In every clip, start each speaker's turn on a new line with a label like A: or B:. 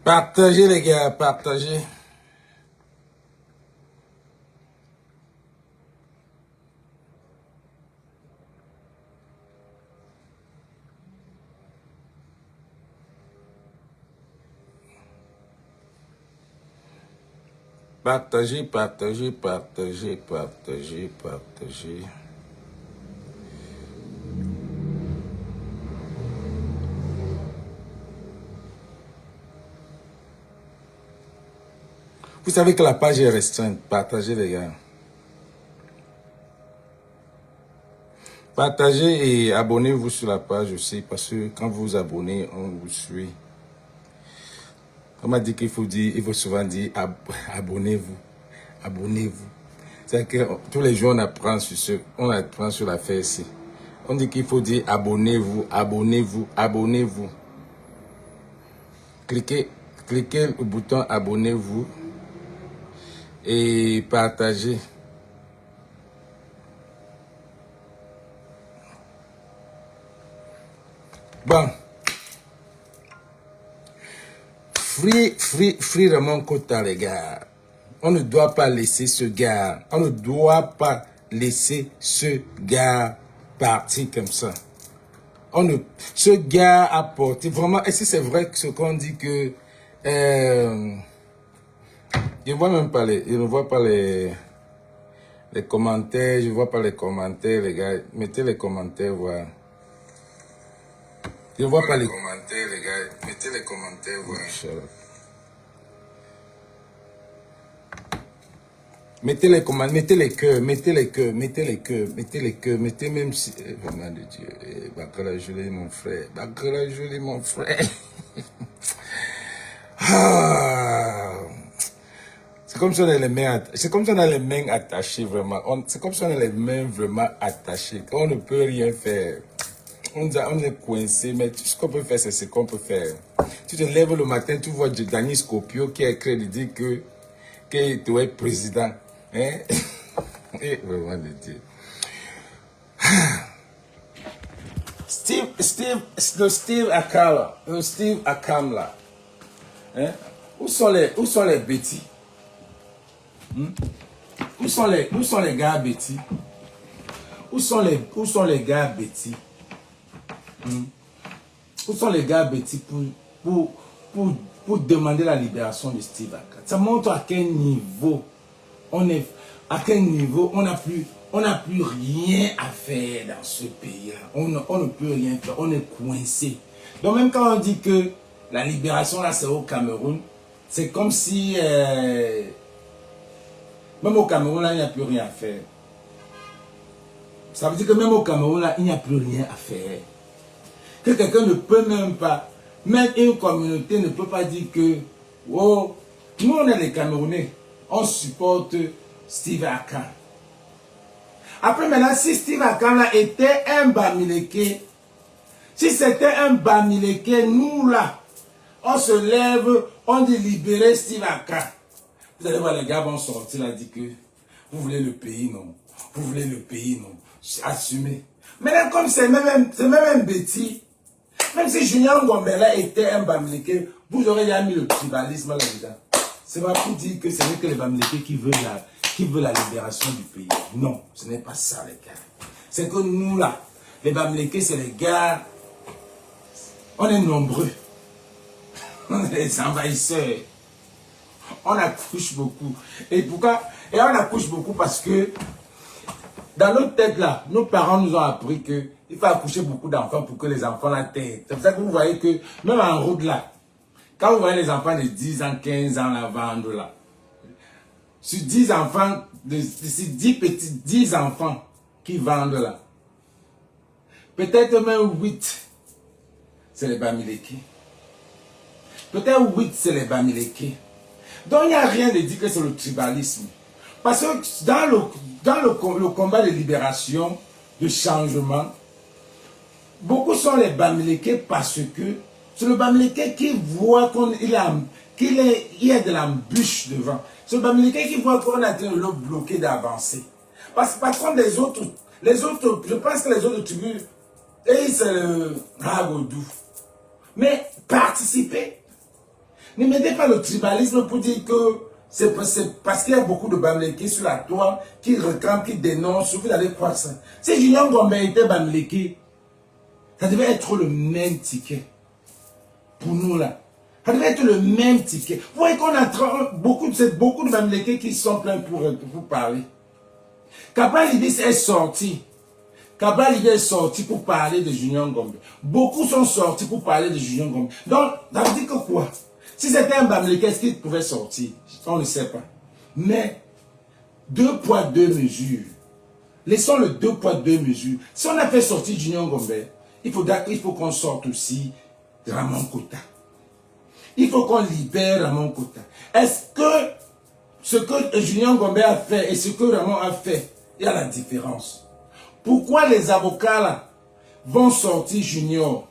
A: Partagez les gars, partagez. Partagez, partagez, partagez, partagez, partagez. Vous savez que la page est restreinte. Partagez les gars. Partagez et abonnez-vous sur la page aussi parce que quand vous vous abonnez, on vous suit. On m'a dit qu'il faut dire, il faut souvent dire abonnez-vous. Abonnez-vous. C'est que tous les jours on apprend sur l'affaire ici. On dit qu'il faut dire abonnez-vous, abonnez-vous, abonnez-vous. Cliquez le bouton abonnez-vous et partagez. Bon. Free Raymond Kota, les gars. On ne doit pas laisser ce gars. On ne doit pas laisser ce gars partir comme ça. Ce gars a porté vraiment. Est-ce que c'est vrai que ce qu'on dit que je ne vois même pas je ne vois pas les commentaires. Je ne vois pas les commentaires, les gars. Mettez les commentaires, voilà. Je ne vois pas les commentaires, les gars. Mettez les commentaires, voilà. Mettez les commentaires, mettez les cœurs, mettez les cœurs, mettez les cœurs, mettez les cœurs, mettez même si... Vraiment de Dieu, Bakala Jolie, mon frère, Bakala Jolie, mon frère. C'est comme si on a les mains, c'est comme si on a les mains attachées, vraiment. C'est comme si on a les mains vraiment attachées. On ne peut rien faire. On est coincé, mais tout ce qu'on peut faire, c'est ce qu'on peut faire. Tu te lèves le matin, tu vois Dani Scopio qui a écrit, il dit que tu es président. Hein? Et vraiment de Dieu. Steve Akam là. Hein? Où sont les bêtis? Où sont les gars bêtis? Où sont les gars bêtis? Où sont les gars bêtis pour demander la libération de Steve Akam? Ça montre à quel niveau on est, à quel niveau on n'a plus rien à faire dans ce pays-là. On ne peut rien faire, on est coincé. Donc même quand on dit que la libération là c'est au Cameroun, c'est comme si même au Cameroun là il n'y a plus rien à faire. Ça veut dire que même au Cameroun là il n'y a plus rien à faire. Que quelqu'un ne peut même pas, même une communauté ne peut pas dire que oh, nous on est les Camerounais, on supporte Steve Akam. Après maintenant, si Steve Akam là était un Bamileke, si c'était un Bamileke, nous là, on se lève, on dit libérer Steve Akam. Vous allez voir les gars vont sortir là, dire que vous voulez le pays, non. Vous voulez le pays, non. Assumez. Maintenant, comme c'est même un bêtis, même si Junior Ngombela était un Bamileke, vous aurez déjà mis le tribalisme là-dedans. C'est pas pour dire que ce n'est que les Bamileke qui veulent la libération du pays. Non, ce n'est pas ça les gars. C'est que nous là, les Bamileke c'est les gars, on est nombreux. On est les envahisseurs. On accouche beaucoup. Et pourquoi? Et on accouche beaucoup parce que dans notre tête là, nos parents nous ont appris que il faut accoucher beaucoup d'enfants pour que les enfants la tête. C'est pour ça que vous voyez que même en route là, quand vous voyez les enfants de 10 ans, 15 ans la vendre là, sur 10 enfants, sur 10 enfants qui vendent là, peut-être même 8, c'est les Bamileke. Peut-être 8, c'est les Bamileke. Donc il n'y a rien de dire que c'est le tribalisme. Parce que dans le combat de libération, de changement, beaucoup sont les Bamileke parce que c'est le Bamileke qui voit qu'il y a de l'embûche devant. C'est le Bamileke qui voit qu'on a été le bloqué d'avancer. Parce que par contre les autres, je pense que les autres tribus, et c'est le Ragodou. Mais participer. Ne mettez pas le tribalisme pour dire que c'est parce qu'il y a beaucoup de Bamileke sur la toile qui réclament, qui dénoncent, vous allez croire ça. Si Junior Ngombe était Bamileke, ça devait être le même ticket. Pour nous là. Ça devait être le même ticket. Vous voyez qu'on a beaucoup de Bamileke qui sont pleins pour parler. Kabal Ibis est sorti. Kabal Ibis est sorti pour parler de Junior Ngombe. Beaucoup sont sortis pour parler de Junior Ngombe. Donc, ça veut dire que quoi? Si c'était un Bamileke, est-ce qu'il pouvait sortir? On ne sait pas. Mais, 2 poids, 2 mesures. Laissons le 2 poids, 2 mesures. Si on a fait sortir Junior Ngombe, il faut qu'on sorte aussi Ramon Kota. Il faut qu'on libère Ramon Kota. Est-ce que ce que Junior Ngombe a fait et ce que Ramon a fait, il y a la différence? Pourquoi les avocats là vont sortir Junior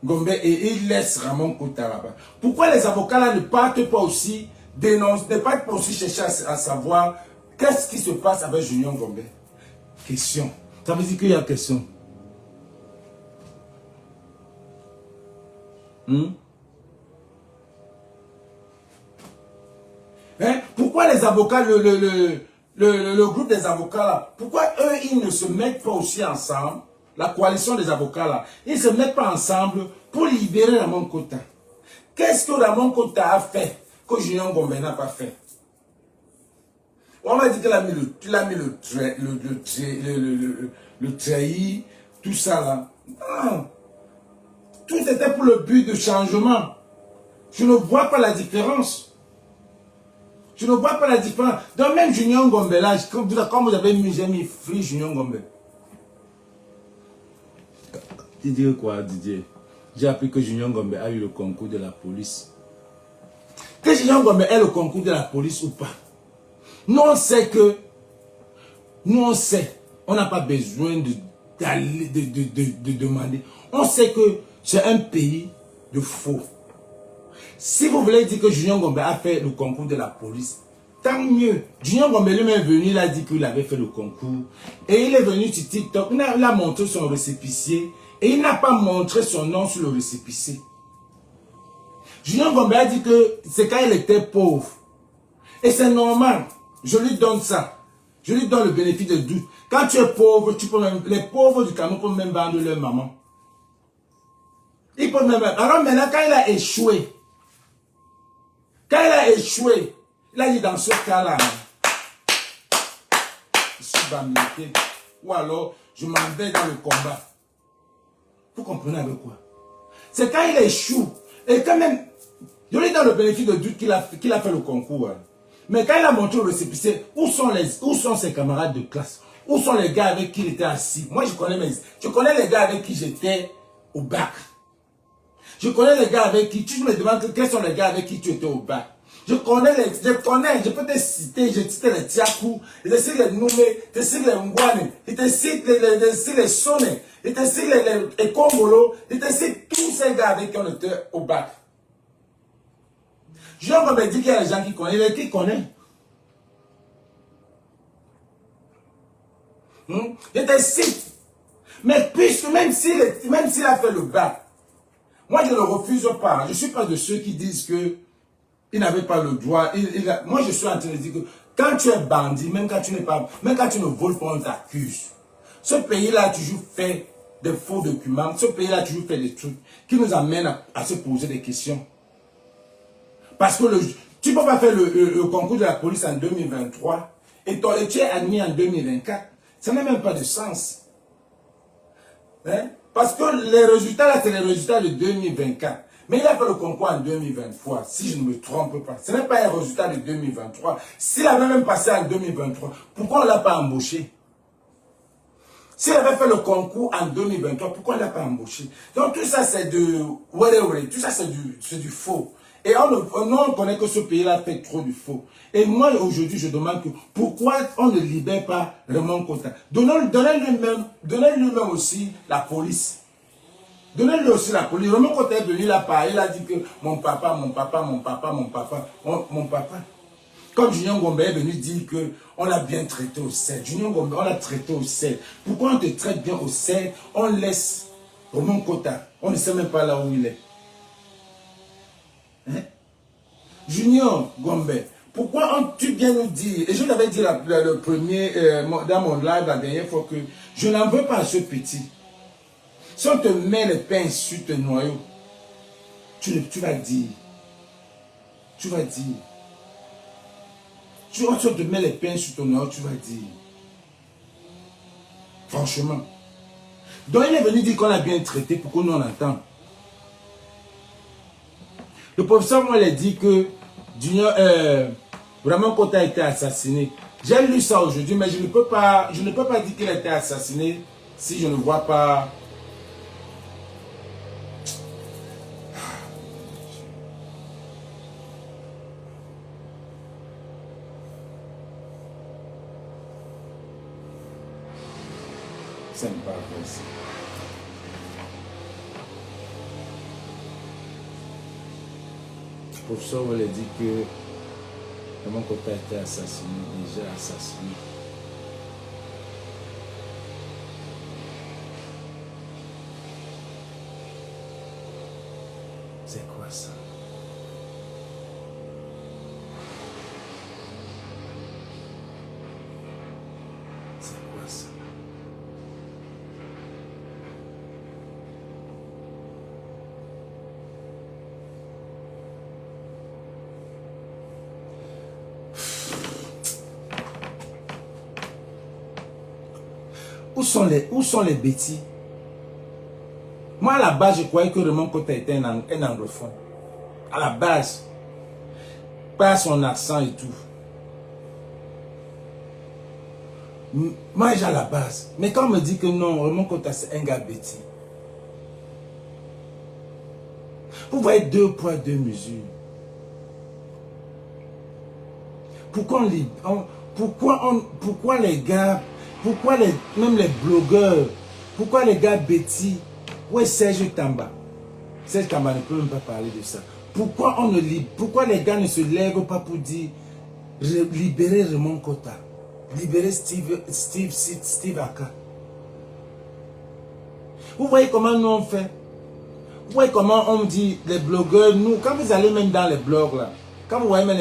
A: Ngombe et ils laissent Ramon Kota là-bas? Pourquoi les avocats là ne partent pas aussi dénoncer, ne partent pas aussi chercher à savoir qu'est-ce qui se passe avec Junior Ngombe? Question. Ça veut dire qu'il y a question. Hein? Pourquoi les avocats, le groupe des avocats là, pourquoi eux, ils ne se mettent pas aussi ensemble, la coalition des avocats là, ils ne se mettent pas ensemble pour libérer Ramon Kota? Qu'est-ce que Ramon Kota a fait que Junior Ngombe n'a pas fait? On m'a dit qu'il a mis le treillis, tout ça là. Non. Tout était pour le but de changement. Je ne vois pas la différence. Je ne vois pas la différence. Donc même Junior Ngombe là, comme vous avez mis, j'ai mis Free Junior Ngombe. Didier quoi, Didier? J'ai appris que Junior Ngombe a eu le concours de la police. Que Junior Ngombe ait le concours de la police ou pas. Nous on sait que, on n'a pas besoin de demander. On sait que c'est un pays de faux. Si vous voulez dire que Junior Ngombe a fait le concours de la police, tant mieux. Junior Ngombe lui-même est venu, il a dit qu'il avait fait le concours. Et il est venu sur TikTok, il a montré son récépissé. Et il n'a pas montré son nom sur le récépissé. Junior Ngombe a dit que c'est quand il était pauvre. Et c'est normal. Je lui donne ça. Je lui donne le bénéfice de doute. Quand tu es pauvre, tu peux même, les pauvres du Cameroun peuvent même vendre leur maman. Ils peuvent même. Alors maintenant, quand il a échoué, il a dit dans ce cas-là, je suis Bamileke, ou alors je m'en vais dans le combat. Vous comprenez avec quoi? C'est quand il échoue, et quand même, je lui donne le bénéfice de doute qu'il a fait le concours. Hein. Mais quand il a montré le récépissé, où sont ses camarades de classe? Où sont les gars avec qui il était assis? Moi, je connais les gars avec qui j'étais au bac. Je connais les gars avec qui, tu me demandes quels sont les gars avec qui tu étais au bac. Je peux te citer, je cite les Tiakou, je te cite les Noumé, je te cite les Ngwane, je te cite les Sone, je te cite les Kongolo, je te cite tous ces gars avec qui on était au bac. Je me dis qu'il y a des gens qui connaissent, qui connaissent. Je te cite. Mais puisque même s'il a fait le bac, moi je ne le refuse pas. Je ne suis pas de ceux qui disent que il n'avait pas le droit. Moi je suis en train de dire que quand tu es bandit, même quand tu ne voles pas, on t'accuse. Ce pays-là a toujours fait des faux documents. Ce pays-là a toujours fait des trucs qui nous amènent à se poser des questions. Parce que tu ne peux pas faire le concours de la police en 2023 et tu es admis en 2024. Ça n'a même pas de sens. Hein? Parce que les résultats là, c'est les résultats de 2024. Mais il a fait le concours en 2023, si je ne me trompe pas. Ce n'est pas un résultat de 2023. S'il avait même passé en 2023, pourquoi on ne l'a pas embauché? S'il avait fait le concours en 2023, pourquoi on ne l'a pas embauché? Donc tout ça c'est de... Tout ça c'est du faux. Et on connaît que ce pays-là fait trop du faux. Et moi, aujourd'hui, je demande que pourquoi on ne libère pas Ramon Kota? Donnez-lui-même aussi la police. Donnez-lui aussi la police. Ramon Kota est venu là-bas, il a dit que mon papa. Comme Junior Ngombe est venu dire qu'on l'a bien traité au sel. Junior Ngombe, on l'a traité au sel. Pourquoi on te traite bien au sel? On laisse Ramon Kota. On ne sait même pas là où il est. Hein? Junior Gombe, pourquoi tu viens nous dire, et je l'avais dit le premier, dans mon live la dernière fois, que je n'en veux pas à ce petit. Si on te met le pain sur ton noyau, tu vas dire. Tu vas dire. Si on te met le pain sur ton noyau, tu vas dire. Franchement. Donc il est venu dire qu'on a bien traité pour que nous on entende. Le professeur moi il a dit que Junior, vraiment quand il a été assassiné. J'ai lu ça aujourd'hui, mais je ne peux pas dire qu'il a été assassiné si je ne vois pas. Ça n'est pas possible. Le professeur il a dit que vraiment quand il a été assassiné, déjà assassiné. C'est quoi ça? C'est quoi ça? Où sont les bêtis? Moi, à la base, je croyais que Raymond Kota était un anglophone. À la base. Pas son accent et tout. Moi, j'ai à la base. Mais quand on me dit que non, Raymond Kota, c'est un gars bêtis. Vous voyez 2 poids, 2 mesures. Pourquoi les gars, même les blogueurs, pourquoi les gars bêtis? Où est Serge Tamba? Serge Tamba ne peut même pas parler de ça. Pourquoi les gars ne se lèvent pas pour dire libérer Raymond Kota, libérer Steve Aka? Vous voyez comment nous on fait? Vous voyez comment on dit, les blogueurs, nous, quand vous allez même dans les blogs là, quand vous voyez même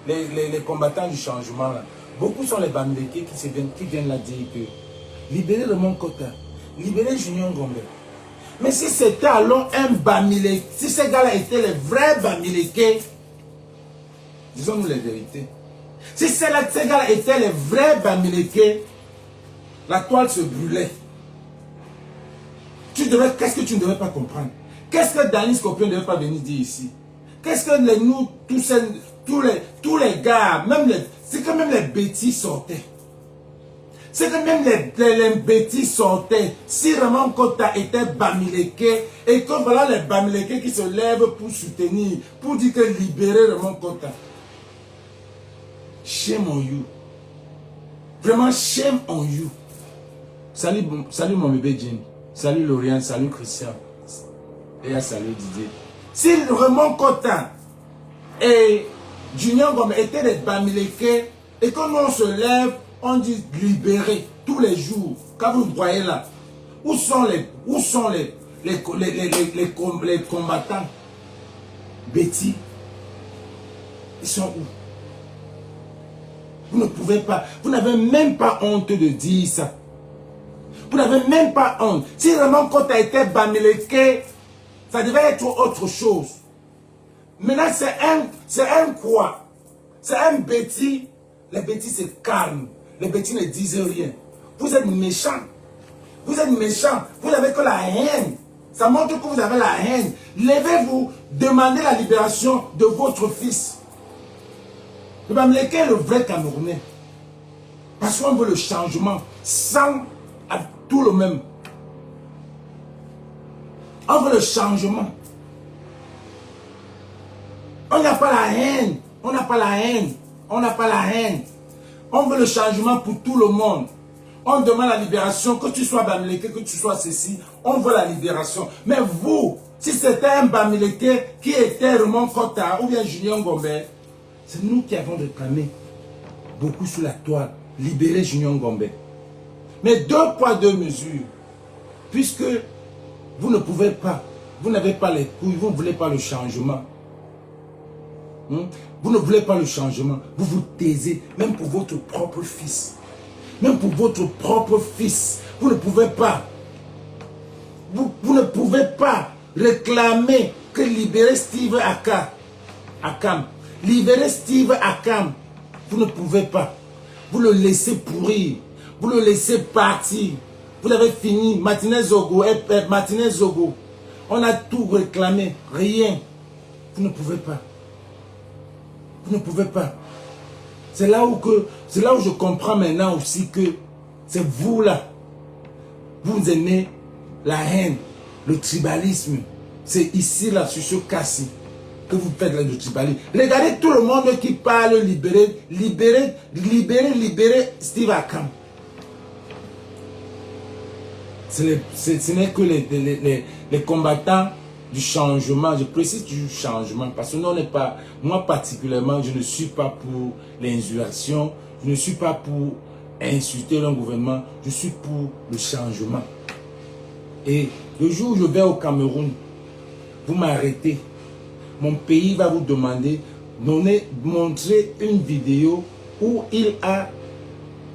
A: les combattants du changement là, beaucoup sont les Bamileke qui viennent là dire que libérer Raymond Kota, libérer Junior Gombe. Mais si c'était alors un Bamileke, si ces gars-là étaient les vrais Bamileke, disons-nous les vérités. Si ces gars-là étaient les vrais Bamileke, la toile se brûlait. Qu'est-ce que tu ne devais pas comprendre? Qu'est-ce que Danny Scorpion ne devait pas venir dire ici? Qu'est-ce que nous, tous les gars, c'est que même les bêtises sortaient. C'est que même les bêtises sortaient. Si Raymond Kota était Bamileke, et que voilà les Bamileke qui se lèvent pour soutenir, pour dire que libérer Raymond Kota. Shame on you. Vraiment shame on you. Salut mon bébé Jim. Salut Lauriane, salut Christian. Et salut Didier. Si Raymond Kota et Junior Gombe étaient des Bamileke, et que nous on se lève, on dit libérer tous les jours. Quand vous voyez là, où sont les combattants Betty? Ils sont où? Vous ne pouvez pas, vous n'avez même pas honte de dire ça. Vous n'avez même pas honte. Si vraiment quand tu as été Bamileke, ça devait être autre chose. Maintenant, c'est un quoi? C'est un Betty. Les Betty se calment. Les Betty ne disent rien. Vous êtes méchants. Vous êtes méchants. Vous n'avez que la haine. Ça montre que vous avez la haine. Levez-vous, demandez la libération de votre fils. Le Bamileke est le vrai Camerounais. Parce qu'on veut le changement sans à tout le même. On veut le changement. On n'a pas la haine. On n'a pas la haine. On n'a pas la haine. On veut le changement pour tout le monde. On demande la libération, que tu sois Bamileke, que tu sois ceci. On veut la libération. Mais vous, si c'était un Bamileke qui était Raymond Kota ou bien Junior Gombe, c'est nous qui avons réclamé beaucoup sur la toile. Libérer Junior Gombe. Mais 2 poids 2 mesures. Puisque vous ne pouvez pas, vous n'avez pas les couilles, vous ne voulez pas le changement. Vous ne voulez pas le changement. Vous vous taisez, même pour votre propre fils. Même pour votre propre fils. Vous ne pouvez pas. Vous ne pouvez pas réclamer que libérer Steve Akam. Libérer Steve Akam. Vous ne pouvez pas. Vous le laissez pourrir. Vous le laissez partir. Vous l'avez fini. Martinez Zogo. On a tout réclamé. Rien. Vous ne pouvez pas. Vous ne pouvez pas. C'est là où je comprends maintenant aussi que c'est vous là. Vous aimez la haine, le tribalisme. C'est ici là, sur ce cas-ci, que vous faites le tribalisme. Regardez tout le monde qui parle libérer Steve Akam. Ce n'est que les combattants du changement, je précise du changement, parce que nous, on n'est pas, moi particulièrement, je ne suis pas pour l'insurrection, je ne suis pas pour insulter un gouvernement, je suis pour le changement. Et le jour où je vais au Cameroun, vous m'arrêtez, mon pays va vous demander, montrer une vidéo où il a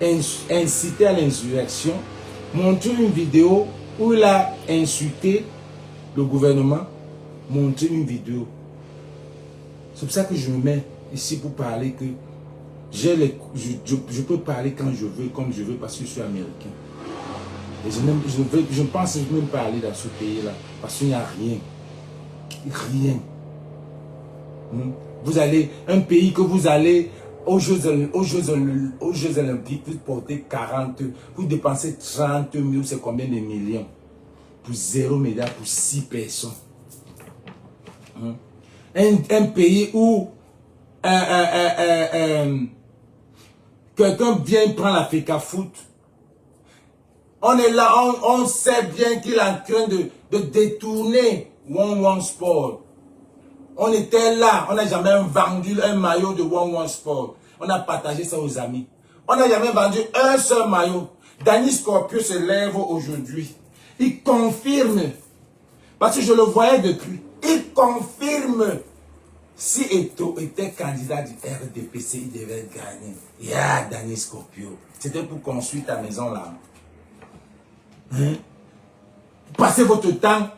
A: incité à l'insurrection, montrer une vidéo où il a insulté le gouvernement, montrer une vidéo. C'est pour ça que je me mets ici pour parler que je peux parler quand je veux, comme je veux, parce que je suis américain. Et je ne pense même pas aller dans ce pays-là, parce qu'il n'y a rien. Rien. Vous allez, un pays que vous allez aux Jeux Olympiques, vous portez 40, vous dépensez 30 000, c'est combien de millions? Pour 0 médaille, pour 6 personnes. Un pays où quelqu'un vient prendre la FECA Foot. On est là, on sait bien qu'il est en train de détourner One Sport. On était là, on n'a jamais vendu un maillot de One Sport. On a partagé ça aux amis. On n'a jamais vendu un seul maillot. Danny Scorpio se lève aujourd'hui. Il confirme, parce que je le voyais depuis, il confirme, si Eto'o était candidat du RDPC, il devait gagner. Danny Scorpio. C'était pour construire ta maison là. Passez votre temps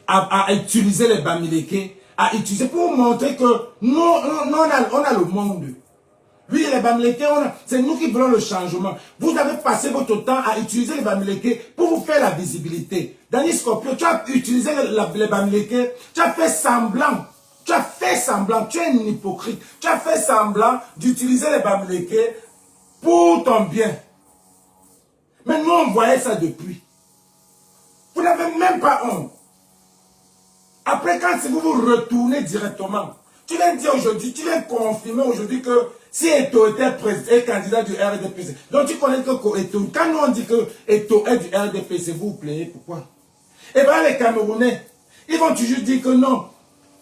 A: à utiliser les Bamileke, à utiliser pour vous montrer que nous, on a le monde. Oui, les Bamileke, c'est nous qui voulons le changement. Vous avez passé votre temps à utiliser les Bamileke pour vous faire la visibilité. Danny Scorpio, tu as utilisé les Bamileke, tu as fait semblant. Tu as fait semblant, tu es un hypocrite. Tu as fait semblant d'utiliser les Bamileke pour ton bien. Mais nous, on voyait ça depuis. Vous n'avez même pas honte. Après, quand vous vous retournez directement, tu viens dire aujourd'hui, tu viens confirmer aujourd'hui que si Eto'o était candidat du RDPC, donc tu connais que Eto'o, quand nous on dit que Eto'o est du RDPC, vous vous plaignez, pourquoi? Eh bien les Camerounais, ils vont toujours dire que non.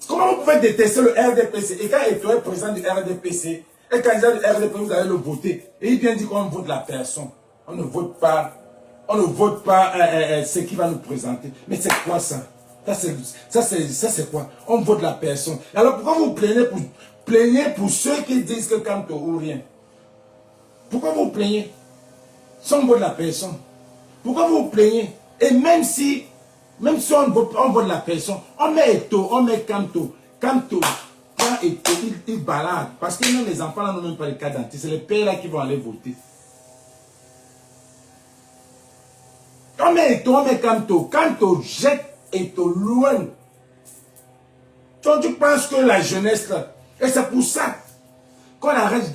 A: Comment vous pouvez détester le RDPC? Et quand Eto'o est président du RDPC, et candidat du RDPC, vous allez le voter. Et il vient dire qu'on vote la personne. On ne vote pas ce qui va nous présenter. Mais c'est quoi ça? Ça c'est quoi? On vote la personne. Alors pourquoi vous plaignez pour ceux qui disent que Kanto ou rien? Pourquoi vous plaignez? Si on vote la personne. Pourquoi vous plaignez? Et même si on vote la personne, on met Eto'o, on met Kanto. Kanto, quand Eto'o, il balade. Parce que même les enfants là n'ont même pas les cartes d'identité. C'est les pères là qui vont aller voter. On met Eto'o, on met Kanto. Kanto jette Eto'o loin. Donc tu penses que la jeunesse là, et c'est pour ça qu'on arrête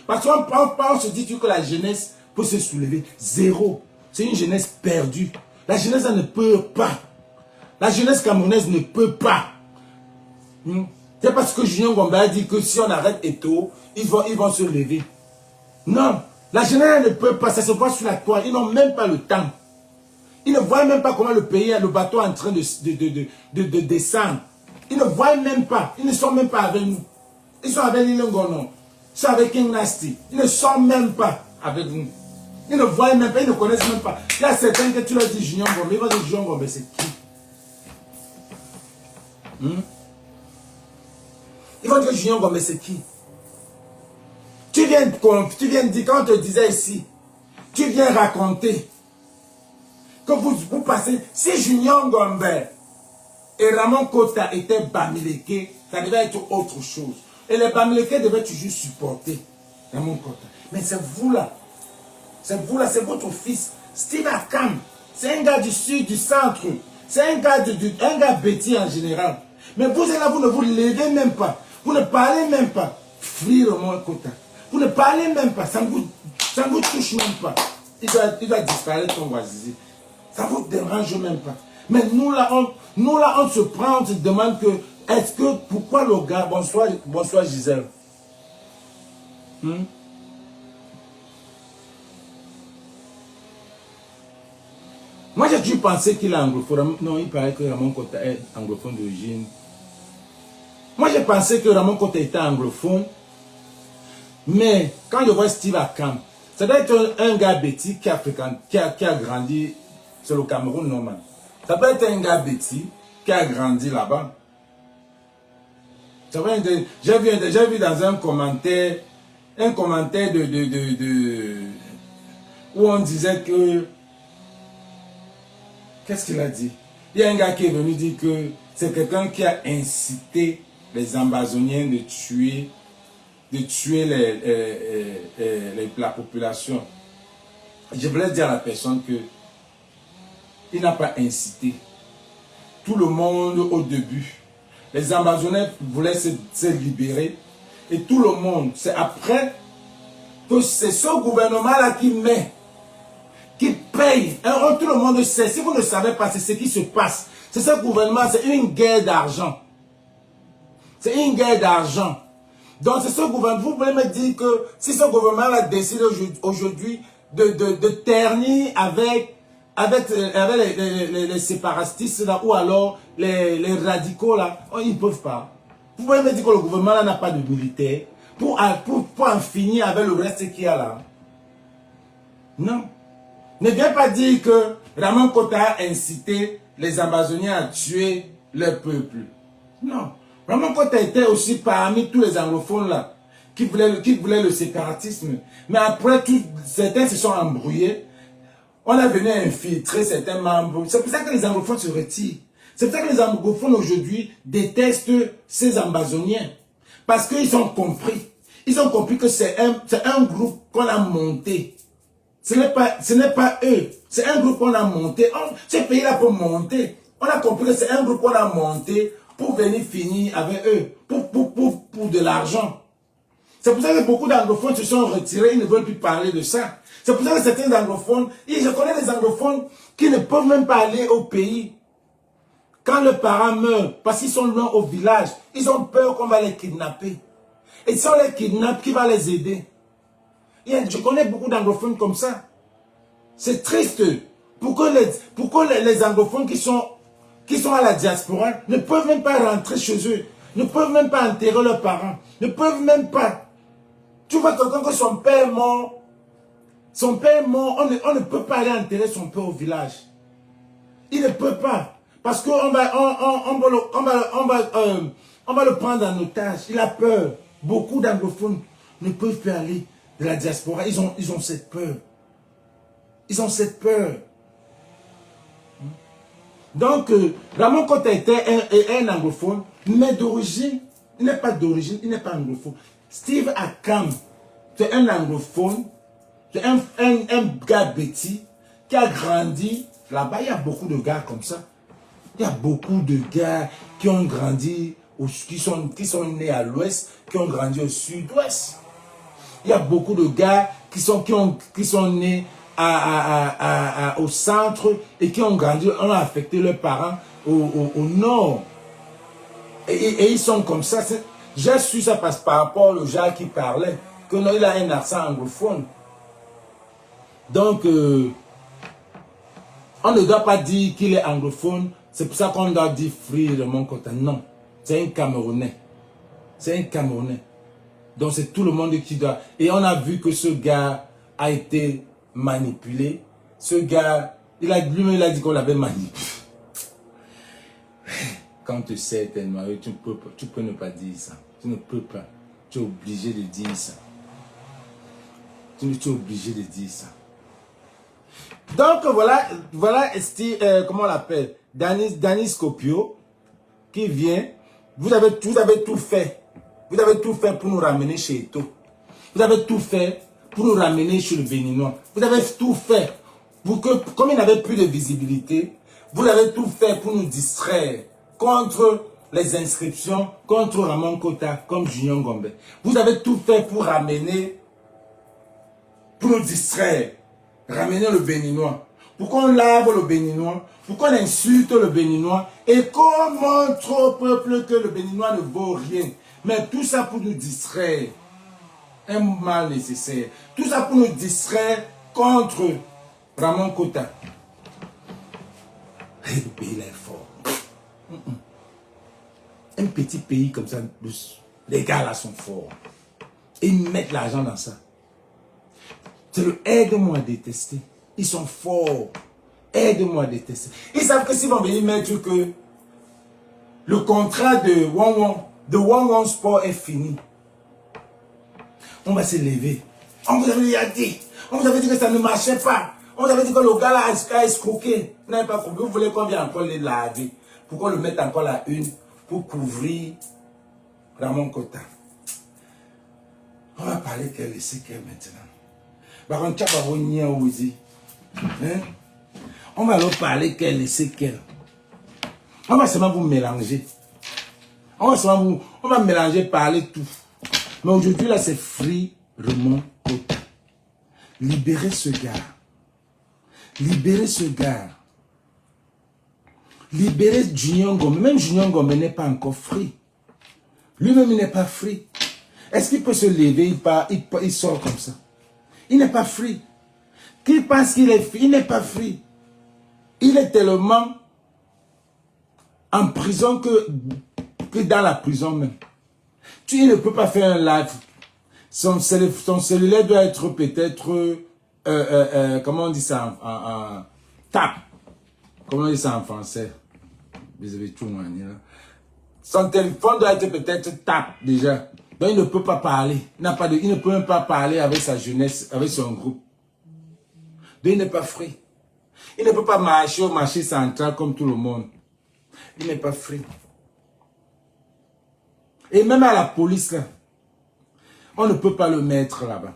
A: parce qu'on se dit que la jeunesse peut se soulever. Zéro. C'est une jeunesse perdue. La jeunesse ne peut pas. La jeunesse camerounaise ne peut pas. C'est parce que Julien Ngombe a dit que si on arrête Eto'o, ils vont se lever. Non. La jeunesse ne peut pas. Ça se voit sur la toile. Ils n'ont même pas le temps. Ils ne voient même pas comment le pays, le bateau est en train de descendre. Ils ne voient même pas. Ils ne sont même pas avec nous. Ils sont avec Lile Ngono. Ils sont avec King Nasty. Ils ne sont même pas avec nous. Ils ne voient même pas. Ils ne connaissent même pas. Il y a certains que tu leur dis Junior Ngombe. Ils vont dire Junior Ngombe, c'est qui? Ils vont dire Junior Gombe, c'est qui? Tu viens dire, quand on te disait ici, tu viens raconter que vous passez, si Junior Gombe et Ramon Kota étaient Bamileke, ça devait être autre chose. Et les Bamileke devaient toujours supporter Ramon Kota. Mais c'est vous là, c'est votre fils, Steve Akam. C'est un gars du sud, du centre. C'est un gars bêtis en général. Mais vous êtes là, vous ne vous levez même pas. Vous ne parlez même pas. Free Ramon Kota. Vous ne parlez même pas. Ça ne vous touche même pas. Il va disparaître ton voisin. Ça ne vous dérange même pas. Mais nous là, on se prend, on se demande que, pourquoi le gars, bonsoir Gisèle. Moi j'ai toujours pensé qu'il est anglophone. Non, il paraît que Ramon Kota est anglophone d'origine. Moi j'ai pensé que Ramon Kota était anglophone. Mais quand je vois Steve Akam, ça doit être un gars bêtis qui a grandi sur le Cameroun normal. Ça peut être un gars bêtis qui a grandi là-bas. J'ai vu dans un commentaire où on disait que, qu'est-ce qu'il a dit? Il y a un gars qui est venu dire que c'est quelqu'un qui a incité les Ambazoniens de tuer la population. Je voulais dire à la personne que il n'a pas incité. Tout le monde au début, les Ambazoniens voulaient se libérer et tout le monde, c'est après que c'est ce gouvernement-là qui paye. Alors, tout le monde sait, si vous ne savez pas, c'est ce qui se passe. C'est ce gouvernement, c'est une guerre d'argent. C'est une guerre d'argent. Donc c'est ce gouvernement, vous pouvez me dire que si ce gouvernement a décidé aujourd'hui de ternir avec les séparatistes là, ou alors les radicaux là, oh, ils ne peuvent pas. Vous pouvez me dire que le gouvernement là n'a pas de militaires pour en finir avec le reste qu'il y a là. Non. Ne viens pas dire que Ramon Kota a incité les Ambazoniens à tuer leur peuple. Non. Ramon Kota était aussi parmi tous les anglophones là qui voulaient le séparatisme. Mais après, certains se sont embrouillés. On a venu infiltrer certains membres. C'est pour ça que les anglophones se retirent. C'est pour ça que les anglophones aujourd'hui détestent ces Ambazoniens. Parce qu'ils ont compris. Ils ont compris que c'est un groupe qu'on a monté. Ce n'est pas eux. C'est un groupe qu'on a monté. Ce pays-là peut monter. On a compris que c'est un groupe qu'on a monté pour venir finir avec eux. Pour de l'argent. C'est pour ça que beaucoup d'anglophones se sont retirés. Ils ne veulent plus parler de ça. C'est pour ça que certains anglophones, je connais des anglophones qui ne peuvent même pas aller au pays. Quand leurs parents meurent, parce qu'ils sont loin au village, ils ont peur qu'on va les kidnapper. Et si on les kidnappe, qui va les aider? Je connais beaucoup d'anglophones comme ça. C'est triste. Pourquoi les anglophones qui sont à la diaspora ne peuvent même pas rentrer chez eux, ne peuvent même pas enterrer leurs parents, ne peuvent même pas. Tu vois quelqu'un que son père est mort, on ne peut pas aller enterrer son père au village. Il ne peut pas. Parce qu'on va le prendre en otage. Il a peur. Beaucoup d'anglophones ne peuvent pas aller de la diaspora. Ils ont cette peur. Ils ont cette peur. Donc, Ramon Kota était un anglophone, mais d'origine, il n'est pas d'origine, il n'est pas anglophone. Steve Akam, c'est un anglophone, c'est un gars bêtis qui a grandi là-bas. Il y a beaucoup de gars comme ça. Il y a beaucoup de gars qui ont grandi, qui sont nés à l'ouest, qui ont grandi au sud-ouest. Il y a beaucoup de gars qui sont nés au centre et qui ont grandi, on a affecté leurs parents au nord. Et ils sont comme ça. J'ai su ça par rapport au gars qui parlait, que non, il a un accent anglophone. Donc, on ne doit pas dire qu'il est anglophone. C'est pour ça qu'on doit dire Free Ramon Kota. Non, c'est un Camerounais. C'est un Camerounais. Donc c'est tout le monde qui doit... Et on a vu que ce gars a été manipulé. Ce gars, lui-même il a dit qu'on l'avait manipulé. Quand tu sais tellement, tu peux ne pas dire ça. Tu ne peux pas. Tu es obligé de dire ça. Tu es obligé de dire ça. Donc voilà comment on l'appelle, Danny Scopio, qui vient. Vous avez tout fait. Vous avez tout fait pour nous ramener chez Eto. Vous avez tout fait pour nous ramener chez le Béninois. Vous avez tout fait pour que, comme il n'avait plus de visibilité, vous avez tout fait pour nous distraire contre les inscriptions, contre Ramon Kota, comme Junior Ngombe. Vous avez tout fait pour ramener, pour nous distraire, ramener le Béninois. Pour qu'on lave le Béninois, pour qu'on insulte le Béninois et qu'on montre au peuple que le Béninois ne vaut rien. Mais tout ça pour nous distraire. Un mal nécessaire. Tout ça pour nous distraire contre Ramon Kota. Et le pays là est fort. Un petit pays comme ça, les gars là sont forts. Et ils mettent l'argent dans ça. C'est le aide-moi à détester. Ils sont forts. Aide-moi à détester. Ils savent que s'ils vont venir mettre que le contrat de One Sport est fini, on va se lever. On vous avait déjà dit. On vous avait dit que ça ne marchait pas. On vous avait dit que le gars là a escroqué. Vous n'avez pas compris. Vous voulez qu'on vienne encore les laver. Pourquoi le mettre encore la une pour couvrir Ramon Kota. On va parler qu'elle est séquelle maintenant. Par contre, on va leur parler qu'elle est séquelle. On va seulement vous mélanger. On va mélanger, parler tout. Mais aujourd'hui, là, c'est Free Ramon Kota. Libérez ce gars. Libérez ce gars. Libérez Junior Ngombe. Même Junior Ngombe n'est pas encore free. Lui-même, il n'est pas free. Est-ce qu'il peut se lever, il sort comme ça? Il n'est pas free. Qu'il pense qu'il est free, il n'est pas free. Il est tellement en prison que dans la prison même. Il ne peut pas faire un live. Son cellulaire doit être peut-être, comment on dit ça en tap. Comment on dit ça en français? Vous avez tout manié là. Son téléphone doit être peut-être tap déjà. Donc il ne peut pas parler. Il ne peut même pas parler avec sa jeunesse, avec son groupe. Donc il n'est pas free. Il ne peut pas marcher au marché central comme tout le monde. Il n'est pas free. Et même à la police là, on ne peut pas le mettre là-bas.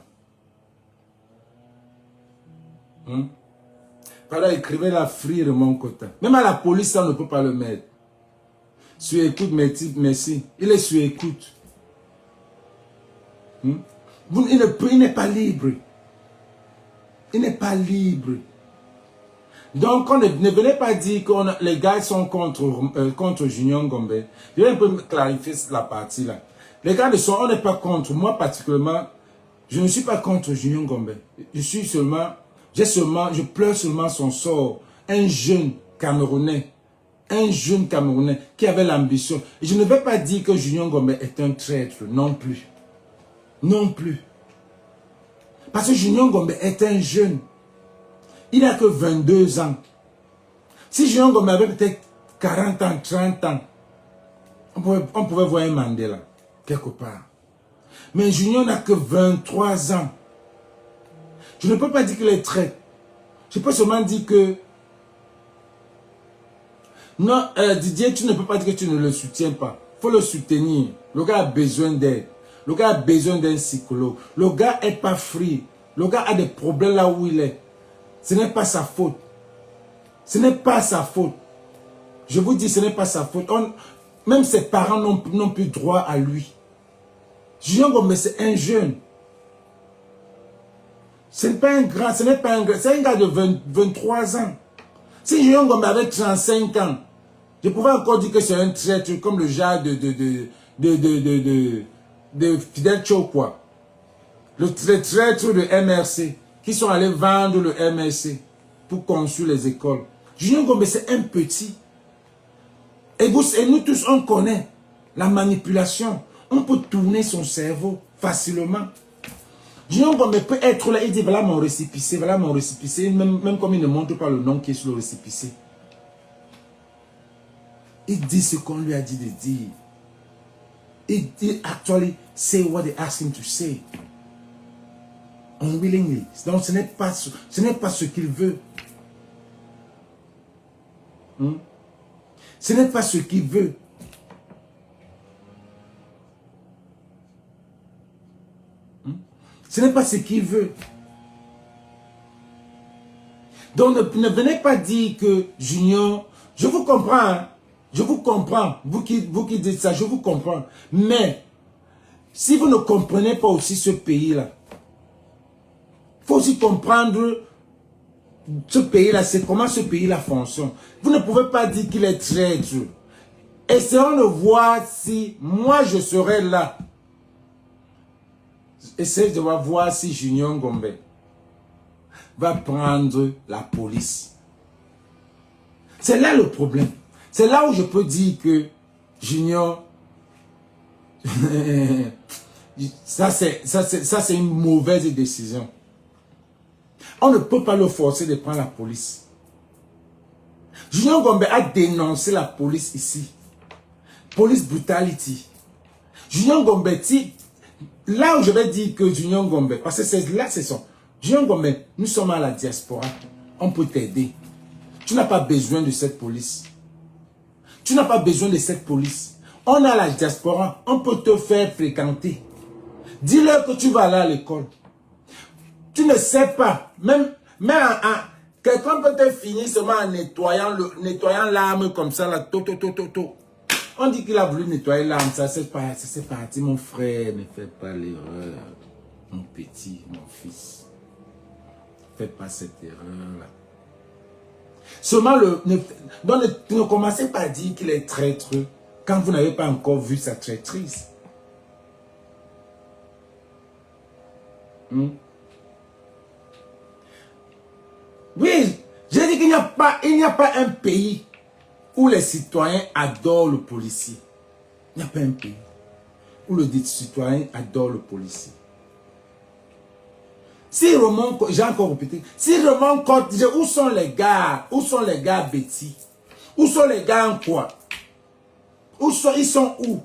A: Voilà, écrivez la Free Ramon Kota. Même à la police, on ne peut pas le mettre. Sur écoute, merci. Il est sur écoute. Il n'est pas libre. Il n'est pas libre. Donc, ne venez pas dire que les gars sont contre Junior Ngombe. Je vais un peu clarifier la partie là. Les gars on n'est pas contre. Moi, particulièrement, je ne suis pas contre Junior Ngombe. Je pleure seulement son sort. Un jeune Camerounais qui avait l'ambition. Je ne vais pas dire que Junior Ngombe est un traître, non plus. Non plus. Parce que Junior Ngombe est un jeune. Il n'a que 22 ans. Si Junior Ngombe avait peut-être 40 ans, 30 ans, on pouvait voir un Mandela, quelque part. Mais Junior n'a que 23 ans. Je ne peux pas dire qu'il est traître. Je peux seulement dire que... Non, Didier, tu ne peux pas dire que tu ne le soutiens pas. Il faut le soutenir. Le gars a besoin d'aide. Le gars a besoin d'un psychologue. Le gars n'est pas free. Le gars a des problèmes là où il est. Ce n'est pas sa faute. Ce n'est pas sa faute. Je vous dis, ce n'est pas sa faute. Même ses parents n'ont plus droit à lui. Junior Ngombe, c'est un jeune. Ce n'est pas un grand, c'est un gars de 23 ans. Si Junior Ngombe avait 35 ans, je pouvais encore dire que c'est un traître comme le genre de Fidel Cho, quoi. Le traître de MRC, qui sont allés vendre le MRC pour construire les écoles. Junior Ngombe, c'est un petit. Et nous tous, on connaît la manipulation. On peut tourner son cerveau facilement. Junior Ngombe peut être là, il dit voilà mon récépissé, même comme il ne montre pas le nom qui est sur le récépissé. Il dit ce qu'on lui a dit de dire. he actually say what they ask him to say. Unwillingly. Donc ce n'est pas ce qu'il veut. Ce n'est pas ce qu'il veut. Ce n'est pas ce qu'il veut. Donc ne venez pas dire que Junior, je vous comprends, hein, je vous comprends, vous qui dites ça, je vous comprends. Mais si vous ne comprenez pas aussi ce pays-là, il faut aussi comprendre ce pays-là, c'est comment ce pays-là fonctionne. Vous ne pouvez pas dire qu'il est traître. Essayons de voir si moi je serais là. Essayez de voir si Junior Ngombe va prendre la police. C'est là le problème. C'est là où je peux dire que Junior, ça c'est une mauvaise décision. On ne peut pas le forcer de prendre la police. Junior Ngombe a dénoncé la police ici. Police brutality. Junior Ngombe, là où je vais dire que Junior Ngombe, parce que c'est là c'est son. Junior Ngombe, nous sommes à la diaspora. On peut t'aider. Tu n'as pas besoin de cette police. Tu n'as pas besoin de cette police. On a la diaspora. On peut te faire fréquenter. Dis-leur que tu vas aller à l'école. Tu ne sais pas. Même quelqu'un peut te finir seulement en nettoyant l'arme comme ça. Là, On dit qu'il a voulu nettoyer l'arme. Ça c'est parti. Mon frère, ne fais pas l'erreur. Mon petit, mon fils. Ne fais pas cette erreur-là. Seulement, ne commencez pas à dire qu'il est traître quand vous n'avez pas encore vu sa traîtrise. Oui, j'ai dit qu'il n'y a pas un pays où les citoyens adorent le policier. Il n'y a pas un pays où le citoyen adore le policier. Si Romain, j'ai encore répété, si Romain Côte, où sont les gars? Où sont les gars Betty? Où sont les gars en quoi? Ils sont où?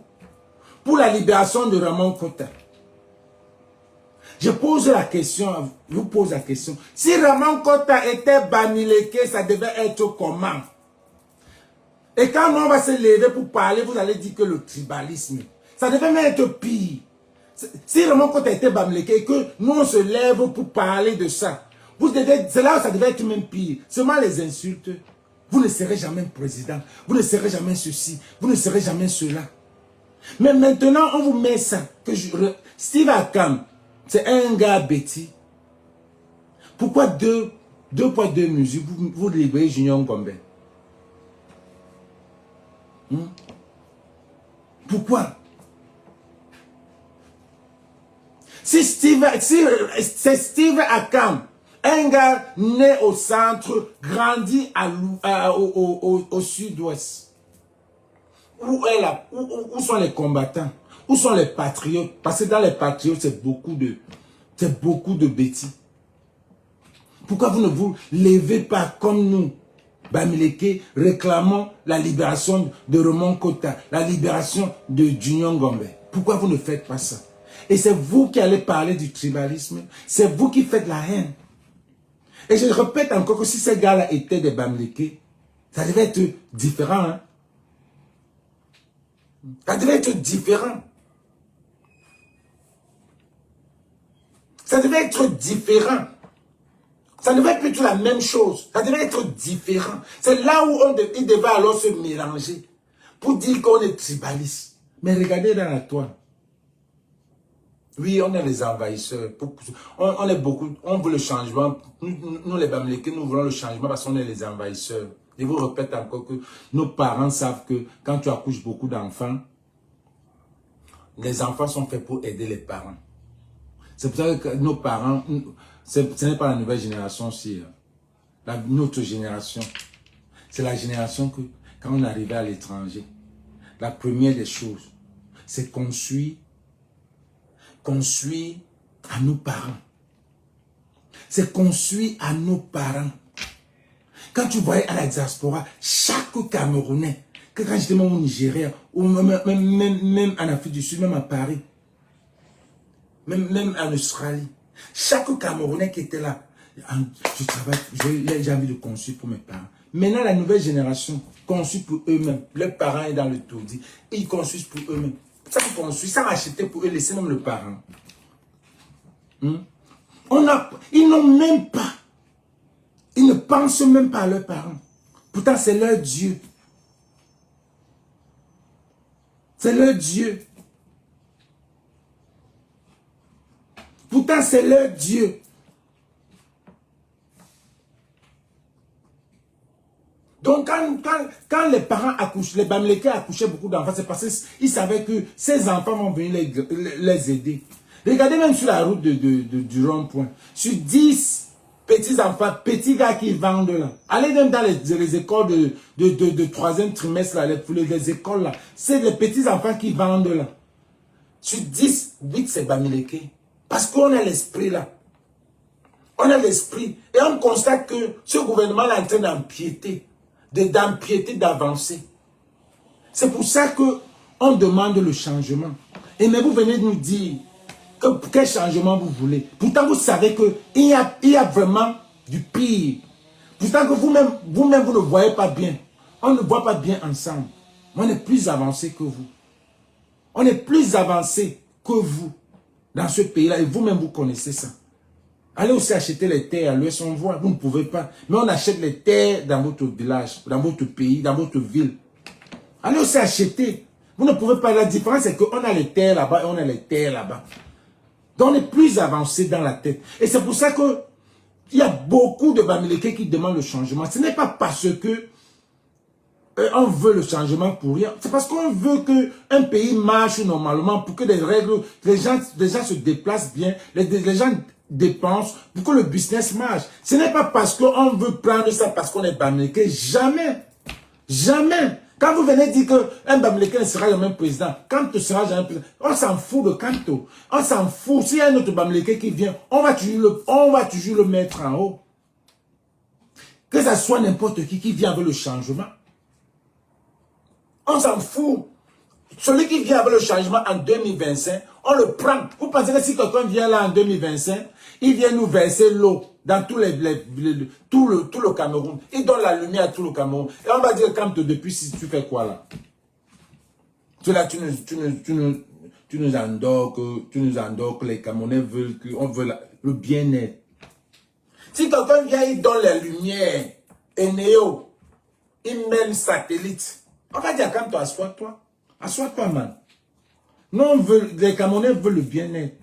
A: Pour la libération de Ramon Kota. Je pose la question, je vous pose la question. Si Ramon Kota était Bamileke, ça devait être comment? Et quand on va se lever pour parler, vous allez dire que le tribalisme, ça devait même être pire. Si Ramon Kota était Bamileke et que nous on se lève pour parler de ça, c'est là où ça devait être même pire. Seulement les insultes. Vous ne serez jamais président. Vous ne serez jamais ceci. Vous ne serez jamais cela. Mais maintenant, on vous met ça. Steve Akam, c'est un gars bêtis. Pourquoi deux poids, deux mesures, vous libérez Junior Ngombe? Pourquoi? Si c'est Steve Akam, un gars né au centre, grandi au sud-ouest, où sont les combattants? Où sont les patriotes? Parce que dans les patriotes, c'est beaucoup de bêtises. Pourquoi vous ne vous levez pas comme nous, Bamileke, réclamons la libération de Ramon Kota, la libération de Junior Ngombe? Pourquoi vous ne faites pas ça? Et c'est vous qui allez parler du tribalisme. C'est vous qui faites la haine. Et je répète encore que si ces gars-là étaient des Bamileke, ça devait être différent. Hein? Ça devait être différent. Ça devait être différent. Ça devait être plutôt la même chose. Ça devait être différent. C'est là où il devait alors se mélanger pour dire qu'on est tribaliste. Mais regardez dans la toile. Oui, on est les envahisseurs. On est beaucoup. On veut le changement. Nous les Bamileke, nous voulons le changement parce qu'on est les envahisseurs. Je vous répète encore que nos parents savent que quand tu accouches beaucoup d'enfants, les enfants sont faits pour aider les parents. C'est pour ça que nos parents, ce n'est pas la nouvelle génération aussi. Notre génération, c'est la génération que quand on arrivait à l'étranger, la première des choses, c'est qu'on suit à nos parents. C'est qu'on suit à nos parents. Quand tu voyais à la diaspora, chaque Camerounais, que quand j'étais même au Nigeria, ou même en Afrique du Sud, même à Paris, même en Australie, chaque Camerounais qui était là, je travaille, j'ai envie de construire pour mes parents. Maintenant, la nouvelle génération construit pour eux-mêmes. Leurs parents sont dans le taudis. Ils construisent pour eux-mêmes. Ça qu'ils construisent, ça acheter pour eux, laisser même le parent. Ils n'ont même pas. Ils ne pensent même pas à leurs parents. Pourtant, c'est leur Dieu. C'est leur Dieu. Pourtant, c'est leur Dieu. Donc, quand les parents accouchent, les Bamileke accouchaient beaucoup d'enfants, c'est parce qu'ils savaient que ces enfants vont venir les aider. Regardez même sur la route du rond-point. Sur 10 petits enfants, petits gars qui vendent là. Allez même dans les écoles de 3e trimestre, là, les écoles là. C'est les petits enfants qui vendent là. Sur 10, 8 c'est Bamileke. Parce qu'on a l'esprit là. On a l'esprit. Et on constate que ce gouvernement est en train d'empiéter. D'avancer. C'est pour ça qu'on demande le changement. Et mais vous venez de nous dire quel changement vous voulez. Pourtant, vous savez qu'il y a vraiment du pire. Pourtant, que vous-même, vous ne voyez pas bien. On ne voit pas bien ensemble. On est plus avancé que vous. On est plus avancé que vous dans ce pays-là. Et vous-même, vous connaissez ça. Allez aussi acheter les terres à l'ouest, on voit, vous ne pouvez pas. Mais on achète les terres dans votre village, dans votre pays, dans votre ville. Allez aussi acheter. Vous ne pouvez pas. La différence, c'est qu'on a les terres là-bas et on a les terres là-bas. Donc on est plus avancé dans la tête. Et c'est pour ça que il y a beaucoup de Bamileke qui demandent le changement. Ce n'est pas parce que on veut le changement pour rien. C'est parce qu'on veut qu'un pays marche normalement, pour que les règles, les gens se déplacent bien, les gens dépensent, pour que le business marche. Ce n'est pas parce qu'on veut prendre ça parce qu'on est Bamileke. Jamais. Jamais. Quand vous venez dire qu'un Bamileke ne sera jamais président, Kanto sera jamais président, on s'en fout de Kanto. On s'en fout. S'il y a un autre Bamileke qui vient, on va toujours le mettre en haut. Que ça soit n'importe qui vient avec le changement. On s'en fout. Celui qui vient avec le changement en 2025, on le prend. Vous pensez que si quelqu'un vient là en 2025, il vient nous verser l'eau dans tout le Cameroun. Il donne la lumière à tout le Cameroun. Et on va dire, quand depuis, si tu fais quoi là? Tu nous endors que les Camerounais veulent le bien-être. Si quelqu'un vient, il donne la lumière, et Néo, il met le satellite. On va dire, quand toi, assois-toi. Assois-toi, man. Non, les Camerounais veulent le bien-être.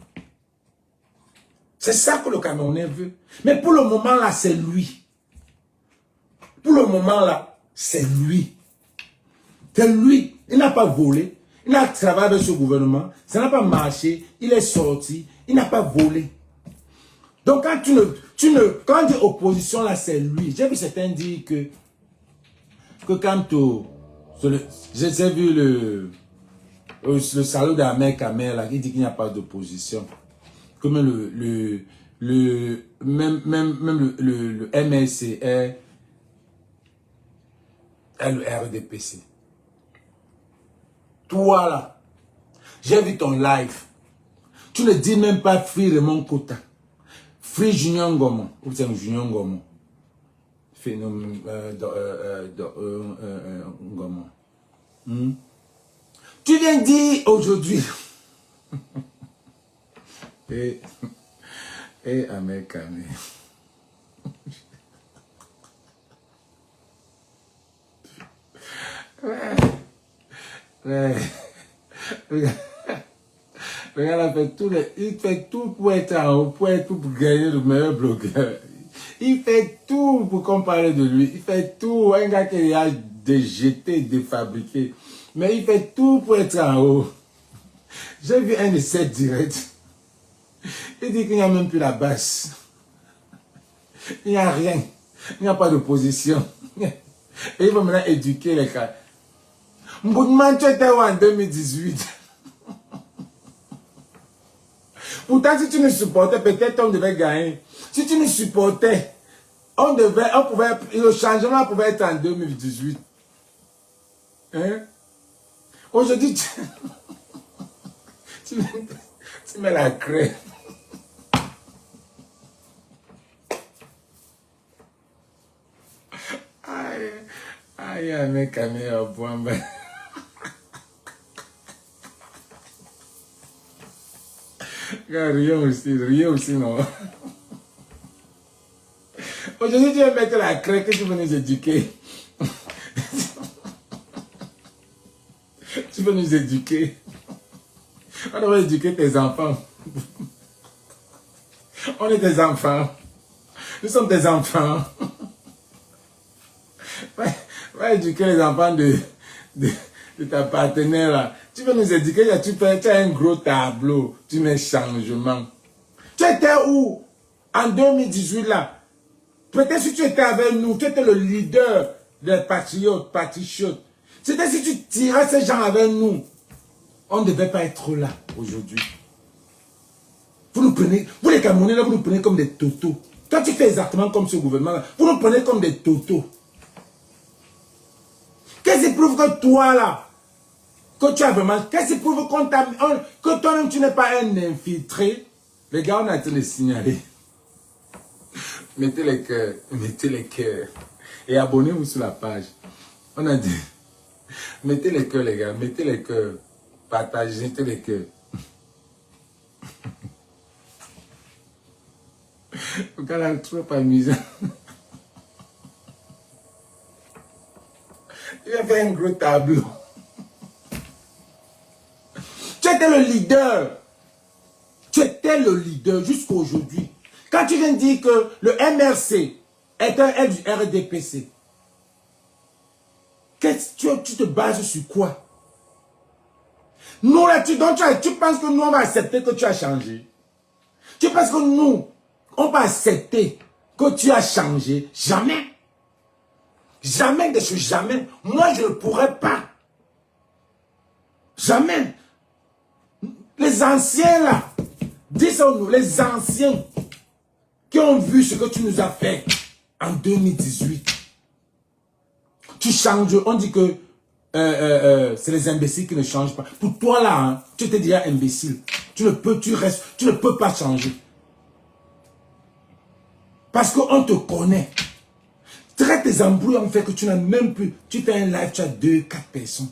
A: C'est ça que le Camerounais veut. Mais pour le moment, là, c'est lui. Pour le moment, là, c'est lui. C'est lui. Il n'a pas volé. Il a travaillé avec ce gouvernement. Ça n'a pas marché. Il est sorti. Il n'a pas volé. Donc, quand quand on dit opposition, là, c'est lui. J'ai vu certains dire que quand j'ai vu le salaud d'Ahmed Kamel, là, qui dit qu'il n'y a pas d'opposition. Que même le MLCR et le RDPC. Toi là, j'ai vu ton live. Tu ne dis même pas Free Raymond Kota. Free Junior Ngomo. Ou c'est Junior Ngomo. Ngomo. Tu viens dire aujourd'hui. Et Ahmed Kamel. Regarde, il fait tout pour être en haut, pour gagner le meilleur blogueur. Il fait tout pour qu'on parle de lui. Il fait tout. Un gars qui a déjeté, défabriqué. Mais il fait tout pour être en haut. J'ai vu un de ces directs. Il dit qu'il n'y a même plus la base. Il n'y a rien. Il n'y a pas d'opposition. Et il va maintenant éduquer les gars. Mboudman, tu étais où en 2018? Pourtant, si tu nous supportais, peut-être on devait gagner. Si tu nous supportais, le changement pouvait être en 2018. Hein? Aujourd'hui, tu mets la crème. Aïe, un mec à meilleur point. Rien aussi, non. Aujourd'hui, tu vas mettre la crème que tu veux nous éduquer. Tu veux nous éduquer. On va éduquer tes enfants. On est des enfants. Nous sommes des enfants. Va éduquer les enfants de ta partenaire là. Tu veux nous éduquer, tu as un gros tableau, tu mets changement. Tu étais où en 2018 là? Peut-être si tu étais avec nous, tu étais le leader des patriotes. C'était si tu tirais ces gens avec nous, on ne devait pas être là aujourd'hui. Vous nous prenez, vous les Camerounais là, vous nous prenez comme des totos. Toi tu fais exactement comme ce gouvernement là, vous nous prenez comme des totos. Qu'est-ce qui prouve que toi là, que tu as vraiment, qu'est-ce qui prouve que toi-même tu n'es pas un infiltré? Les gars, on a été les signaler. Mettez les cœurs. Et abonnez-vous sur la page. On a dit, mettez les cœurs les gars, mettez les cœurs. Partagez, mettez les cœurs. Le gars là, trop amusant. Il a fait un gros tableau. Tu étais le leader. Tu étais le leader jusqu'à aujourd'hui. Quand tu viens de dire que le MRC est un aide du RDPC, tu te bases sur quoi? Nous là, tu penses que nous on va accepter que tu as changé? Tu penses que nous, on va accepter que tu as changé? Jamais. Jamais de ce jamais. Moi, je ne pourrais pas. Jamais. Les anciens là, disons-nous, les anciens qui ont vu ce que tu nous as fait en 2018. Tu changes, on dit que c'est les imbéciles qui ne changent pas. Pour toi là, hein, tu étais déjà imbécile. Tu ne peux pas changer. Parce qu'on te connaît. Très tes embrouilles ont fait que tu n'as même plus. Tu fais un live, tu as 2-4 personnes.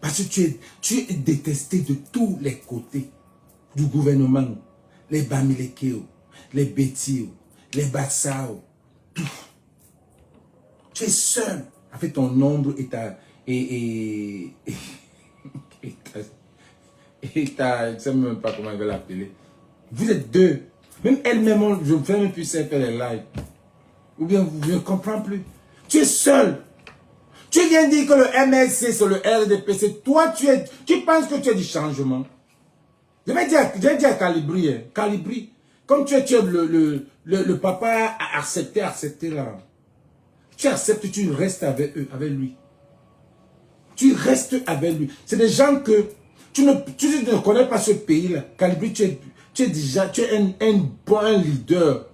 A: Parce que tu es détesté de tous les côtés du gouvernement. Les Bamilekeo, les Betio, les Batsao, tout. Tu es seul avec ton ombre et ta... je ne sais même pas comment elle va l'appeler. Vous êtes deux. Même elle-même, je ne fais même plus faire les lives. Ou bien vous ne comprenez plus. Tu es seul. Tu viens dire que le MSC, c'est le RDPC. Toi, tu penses que tu as du changement. Je vais dire à Calibri. Hein. Calibri, comme tu es le papa a accepté là. Tu acceptes, tu restes avec eux, avec lui. Tu restes avec lui. C'est des gens que tu ne connais pas ce pays-là. Calibri, tu es un bon leader.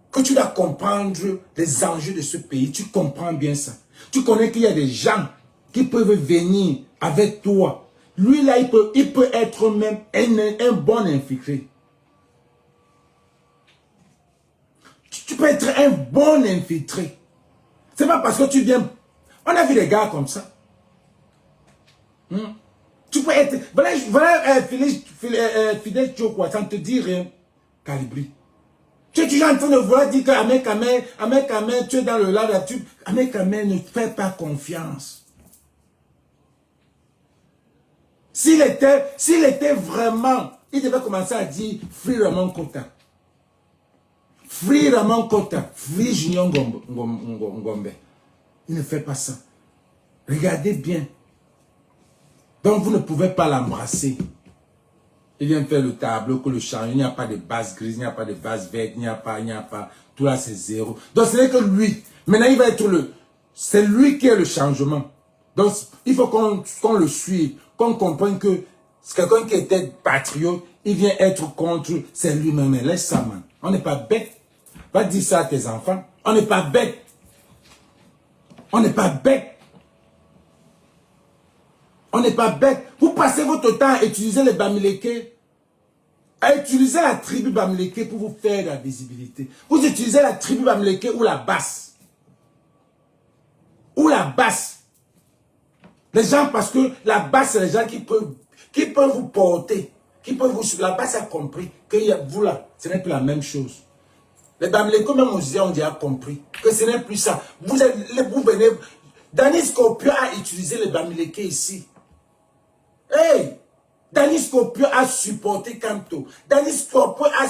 A: Que tu dois comprendre les enjeux de ce pays. Tu comprends bien ça. Tu connais qu'il y a des gens qui peuvent venir avec toi. Lui là, il peut être même un bon infiltré. Tu peux être un bon infiltré. C'est pas parce que tu viens... On a vu des gars comme ça. Tu peux être... Voilà Fidel Chokwa, ça ne te dit rien. Calibri. Tu es toujours en train de vouloir dire qu'Ahmed Kamel, tu es dans le live, Ahmed Kamel ne fait pas confiance. S'il était vraiment, il devait commencer à dire Free Ramon Kota. Free Ramon Kota. Free Junior Ngombe. Il ne fait pas ça. Regardez bien. Donc vous ne pouvez pas l'embrasser. Il vient faire le tableau, que le change, il n'y a pas de base grise, il n'y a pas de base verte, il n'y a pas, tout là c'est zéro. Donc ce n'est que lui. Maintenant il va être c'est lui qui est le changement. Donc il faut qu'on le suive, qu'on comprenne que c'est quelqu'un qui était patriote, il vient être contre, c'est lui-même. Laisse ça, man. On n'est pas bête. Va dire ça à tes enfants. On n'est pas bête. On n'est pas bête. On n'est pas bête. Vous passez votre temps à utiliser les Bamileke, à utiliser la tribu Bamileke pour vous faire de la visibilité. Vous utilisez la tribu Bamileke ou la basse. Ou la basse. Les gens, parce que la basse, c'est les gens qui peuvent vous porter. La basse a compris que vous là, ce n'est plus la même chose. Les Bamileke, même aux Occidentaux, ont déjà compris que ce n'est plus ça. Vous venez. Danny Scorpio a utilisé les Bamileke ici. Hey! Danny Scorpio a supporté Kamto. Danny Scorpio a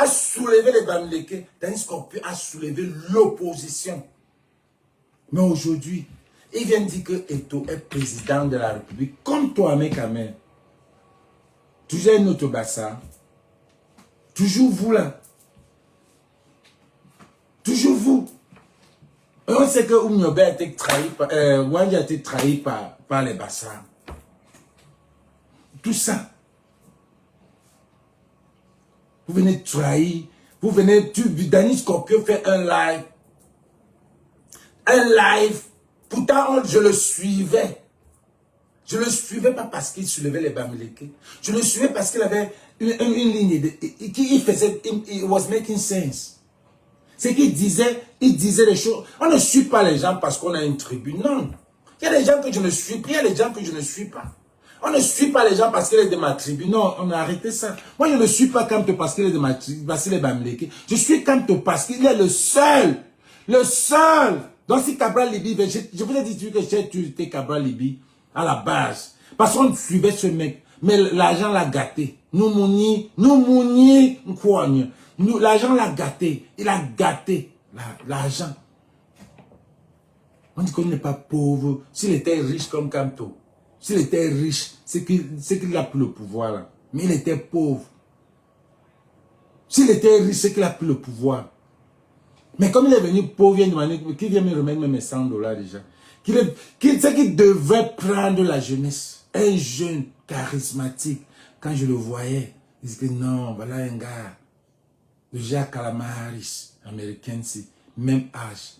A: soulevé les Bamileke. Danny Scorpio a soulevé l'opposition. Mais aujourd'hui, il vient dire que Eto est président de la République. Comme toi, mec, Amen. Toujours un autre bassin. Toujours vous là. Toujours vous. Et on sait que Oumiobe a été trahi par, Wandi a été trahi par les bassins. Tout ça. Vous venez trahir. Vous venez, Danny Scorpio fait un live. Un live. Pourtant, je le suivais. Je ne le suivais pas parce qu'il soulevait les Bamileke. Je le suivais parce qu'il avait une ligne. Il faisait, it was making sense. C'est qu'il disait, il disait les choses. On ne suit pas les gens parce qu'on a une tribu. Non. Il y a des gens que je ne suis pas. Il y a des gens que je ne suis pas. On ne suit pas les gens parce qu'il est de ma tribu. Non, on a arrêté ça. Moi, je ne suis pas Kamto parce qu'il est de ma tribu, parce qu'il est Bamileke. Je suis Kamto parce qu'il est le seul. Le seul. Donc, si Cabral Libi, je vous ai dit que j'ai tué Cabral Libi à la base. Parce qu'on suivait ce mec. Mais l'argent l'a gâté. L'argent l'a gâté. Il a gâté l'argent. On dit qu'on n'est pas pauvre. S'il était riche comme Kamto, s'il était riche, c'est qu'il a plus le pouvoir là. Mais il était pauvre. S'il était riche, c'est qu'il a plus le pouvoir. Mais comme il est venu pauvre, il vient demander qu'il vient me remettre mes $100 déjà. C'est qu'il devait prendre la jeunesse. Un jeune charismatique. Quand je le voyais, il disait que non, voilà un gars. Le Jacques Calamaris, américain, c'est même âge.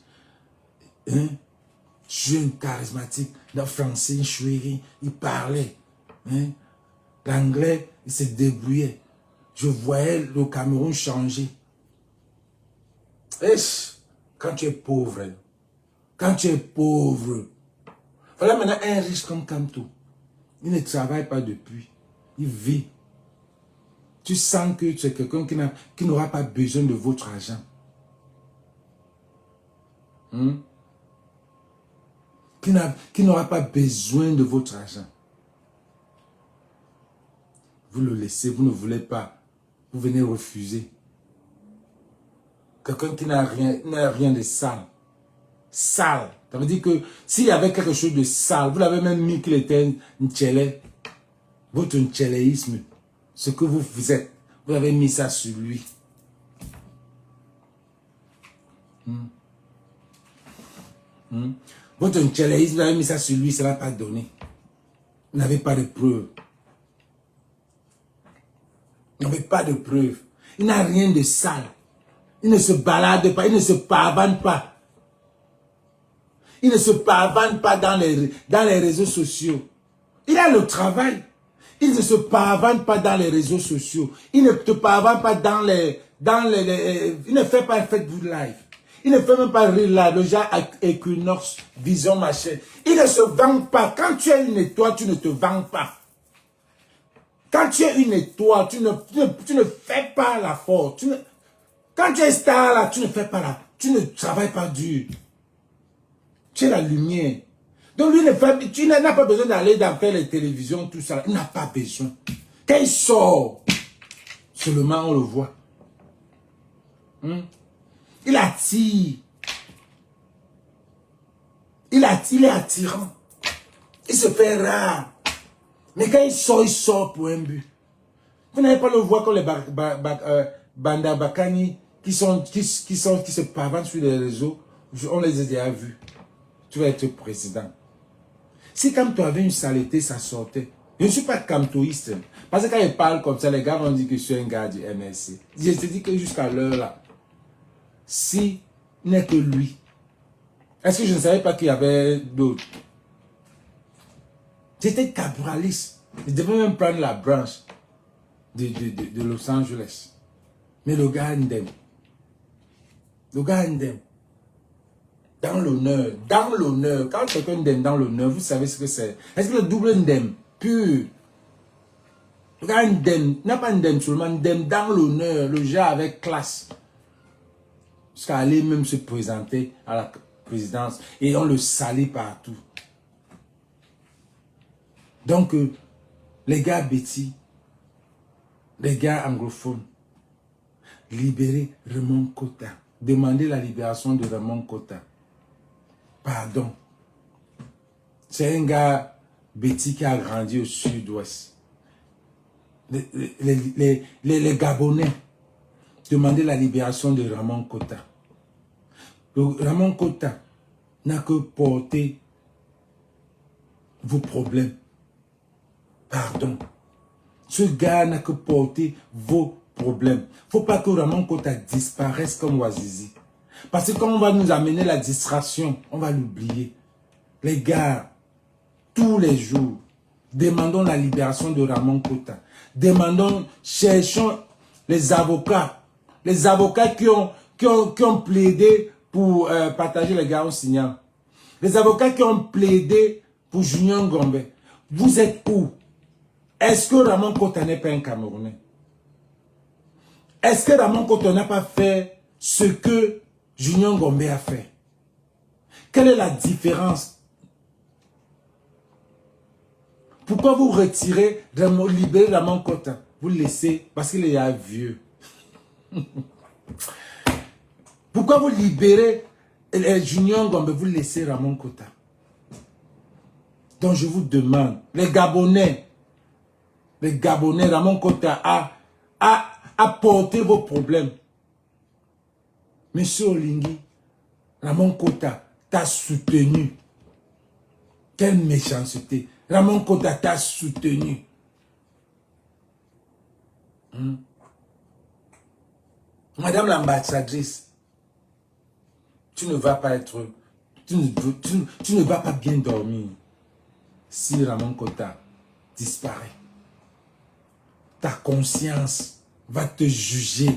A: Hein? Jeune charismatique, dans le français, chouiri, il parlait. Hein? L'anglais, il se débrouillait. Je voyais le Cameroun changer. Quand tu es pauvre, voilà maintenant un riche comme Kamto. Il ne travaille pas depuis. Il vit. Tu sens que tu es quelqu'un qui n'aura pas besoin de votre argent. Qui n'aura pas besoin de votre argent. Vous le laissez, vous ne voulez pas. Vous venez refuser. Quelqu'un qui n'a rien de sale. Sale. Ça veut dire que s'il y avait quelque chose de sale, vous l'avez même mis qu'il était un tchélé. Votre tchéléisme, ce que vous êtes, vous avez mis ça sur lui. Votre tchéléisme, vous avez mis ça sur lui, ça ne va pas donner. Vous n'avez pas de preuves. Vous n'avez pas de preuves. Il n'a rien de sale. Il ne se balade pas, il ne se pavane pas. Il ne se pavane pas dans les réseaux sociaux. Il a le travail. Il ne se pavane pas dans les réseaux sociaux. Il ne te pavane pas il ne fait pas un Facebook Live. Il ne fait même pas Real Live. Le genre Equinox, Vision, machin. Il ne se vend pas. Quand tu es une étoile, tu ne te vends pas. Quand tu es une étoile, tu ne fais pas la force. Quand tu es star là, tu ne fais pas tu ne travailles pas dur. Tu es la lumière. Donc lui, tu n'as pas besoin d'aller dans faire les télévisions, tout ça. Il n'a pas besoin. Quand il sort, seulement on le voit. Il attire. Il est attirant. Il se fait rare. Mais quand il sort pour un but. Vous n'avez pas le voir comme les Banda Bakani qui se pavanent sur les réseaux. On les a déjà vus. Tu vas être président. Si Kamto avait une saleté, ça sortait. Je ne suis pas kamtoïste. Parce que quand il parle comme ça, les gars vont dire que je suis un gars du MSC. Je te dis que jusqu'à l'heure là, si n'est que lui, Est-ce que je ne savais pas qu'il y avait d'autres? J'étais cabraliste. Je devais même prendre la branche de Los Angeles. Mais le gars indemne. Le gars indemne. Dans l'honneur. Dans l'honneur. Quand quelqu'un indemne dans l'honneur, vous savez ce que c'est. Est-ce que le double indemne pur? Le gars indemne. N'a pas indemne seulement, indemne dans l'honneur. Le gars avec classe. Jusqu'à aller même se présenter à la présidence. Et on le salit partout. Donc, les gars bêtis, les gars anglophones, libérez Raymond Kota. Demandez la libération de Raymond Kota. Pardon. C'est un gars bêtis qui a grandi au sud-ouest. Les Gabonais, demandez la libération de Raymond Kota. Raymond Kota n'a que porté vos problèmes. Pardon. Ce gars n'a que porté vos problèmes. Il ne faut pas que Raymond Kota disparaisse comme Wazizi. Parce que quand on va nous amener la distraction, on va l'oublier. Les gars, tous les jours, demandons la libération de Raymond Kota. Demandons, cherchons les avocats. Les avocats qui ont plaidé pour partager les gars en signant. Les avocats qui ont plaidé pour Junior Ngombe. Vous êtes où? Est-ce que Raymond Kota n'est pas un Camerounais? Est-ce que Raymond Kota n'a pas fait ce que Junior Ngombe a fait? Quelle est la différence? Pourquoi vous retirez, libérez Raymond Kota? Vous le laissez parce qu'il est vieux. Pourquoi vous libérez Junior Ngombe? Vous laissez Raymond Kota. Donc je vous demande, les Gabonais, Raymond Kota a porté vos problèmes. Monsieur Olingi, Raymond Kota t'a soutenu. Quelle méchanceté. Raymond Kota t'a soutenu. Madame l'ambassadrice, tu ne vas pas être... Tu ne vas pas bien dormir si Raymond Kota disparaît. Ta conscience va te juger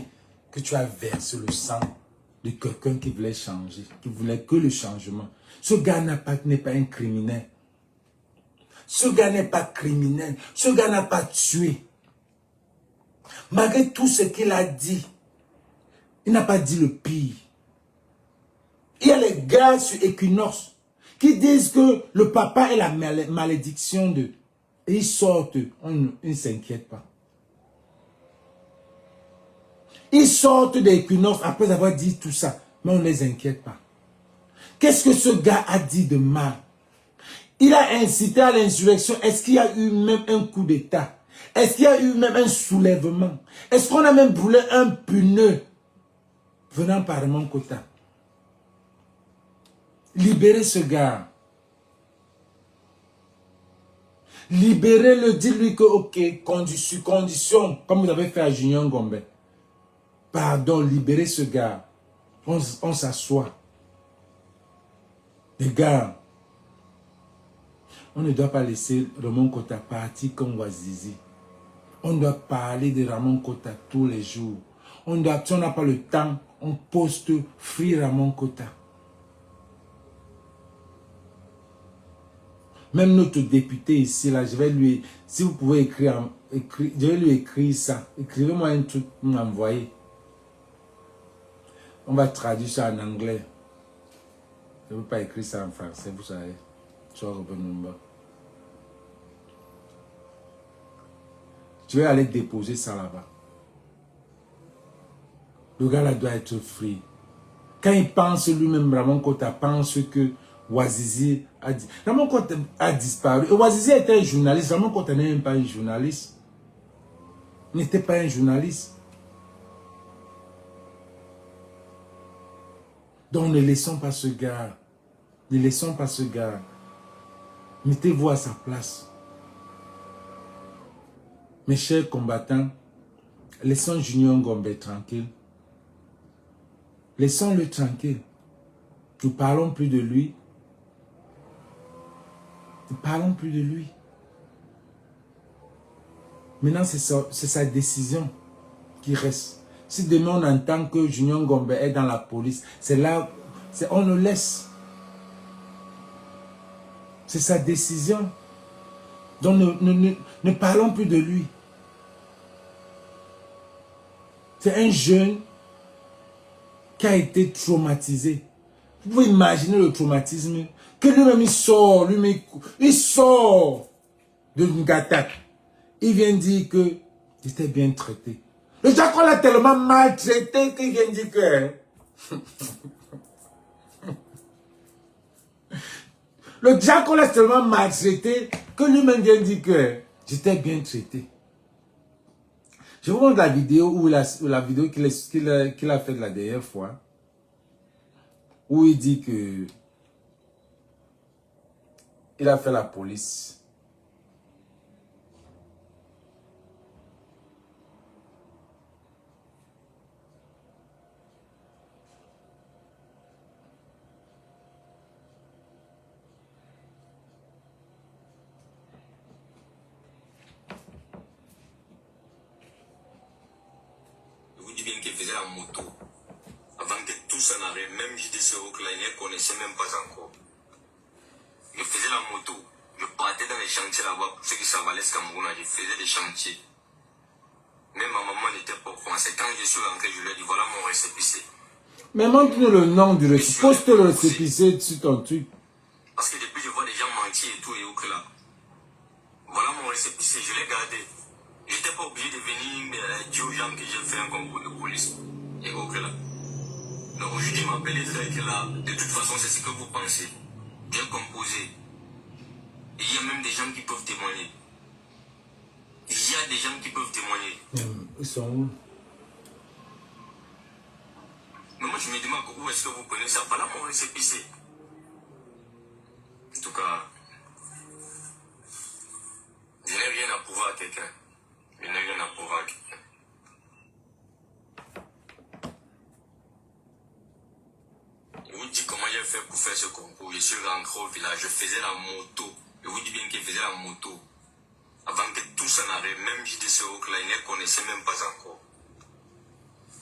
A: que tu as versé le sang de quelqu'un qui voulait changer, qui voulait que le changement. Ce gars n'est pas un criminel. Ce gars n'est pas criminel. Ce gars n'a pas tué. Malgré tout ce qu'il a dit, il n'a pas dit le pire. Il y a les gars sur Equinox qui disent que le papa est la malédiction d'eux. Et ils sortent, ils ne s'inquiètent pas. Ils sortent d'Equinox après avoir dit tout ça, mais on ne les inquiète pas. Qu'est-ce que ce gars a dit de mal? Il a incité à l'insurrection. Est-ce qu'il y a eu même un coup d'État? Est-ce qu'il y a eu même un soulèvement? Est-ce qu'on a même brûlé un pneu venant par Raymond Kota? Libérez ce gars. Libérez-le, dites-lui que, ok, condition, comme vous avez fait à Junior Ngombe. Pardon, libérez ce gars. On s'assoit. Les gars, on ne doit pas laisser Raymond Kota partir comme Wazizi. On doit parler de Raymond Kota tous les jours. Si on n'a pas le temps, on poste Free Raymond Kota. Même notre député ici, là, je vais lui, si vous pouvez écrire, je vais lui écrire ça. Écrivez-moi un truc pour m'envoyer. On va traduire ça en anglais. Je ne veux pas écrire ça en français, vous savez. Je vais aller déposer ça là-bas. Le gars là doit être free. Quand il pense lui-même, Raymond Kota pense que Wazizi a dit. Raymond Kota a disparu. Et Wazizi était un journaliste. Raymond Kota n'est même pas un journaliste. Il n'était pas un journaliste. Donc ne laissons pas ce gars. Ne laissons pas ce gars. Mettez-vous à sa place. Mes chers combattants, laissons Junior Ngombe tranquille. Laissons-le tranquille. Nous ne parlons plus de lui. Nous ne parlons plus de lui. Maintenant, c'est sa décision qui reste. Si demain on entend que Junior Ngombe est dans la police, c'est là, on le laisse. C'est sa décision. Donc ne parlons plus de lui. C'est un jeune qui a été traumatisé. Vous pouvez imaginer le traumatisme que lui-même il sort de Ngata. Il vient dire que j'étais bien traité. Le Jaco l'a tellement maltraité qu'il vient dire que... Le Jaco l'a tellement maltraité que lui-même vient dire que j'étais bien traité. Je vous montre la vidéo la vidéo qu'il a faite la dernière fois. Où il dit que il a fait la police.
B: Je vous dis bien qu'il faisait la moto. Avant que tout ça n'arrive, même JDC Okla, il ne connaissait même pas encore. Je faisais la moto. Je partais dans les chantiers là-bas. Pour ceux qui savent, à l'Est Cameroun, je faisais des chantiers. Même ma maman n'était pas au courant. C'est quand je suis rentré, je lui ai dit, voilà mon récépissé.
A: Mais montre-nous le nom du récépissé. Poste le récépissé sur ton truc.
B: Parce que depuis, je vois des gens mentir et tout, et Okla. Voilà mon récépissé, je l'ai gardé. Je n'étais pas obligé de venir dire aux gens que j'ai fait un concours de police. Et Okla. Donc aujourd'hui, m'appelait très là. De toute façon, c'est ce que vous pensez. J'ai composé. Et il y a même des gens qui peuvent témoigner. Il y a des gens qui peuvent témoigner.
A: Ils sont où?
B: Mais moi, je me demande où est-ce que vous prenez ça. Voilà mon récépissé. En tout cas, je n'ai rien à prouver à quelqu'un. Je n'ai rien à prouver à quelqu'un. Je vous dis comment j'ai fait pour faire ce concours. Je suis rentré au village, je faisais la moto. Je vous dis bien qu'il faisait la moto. Avant que tout ça n'arrive, même JDC Okla, il ne connaissait même pas encore.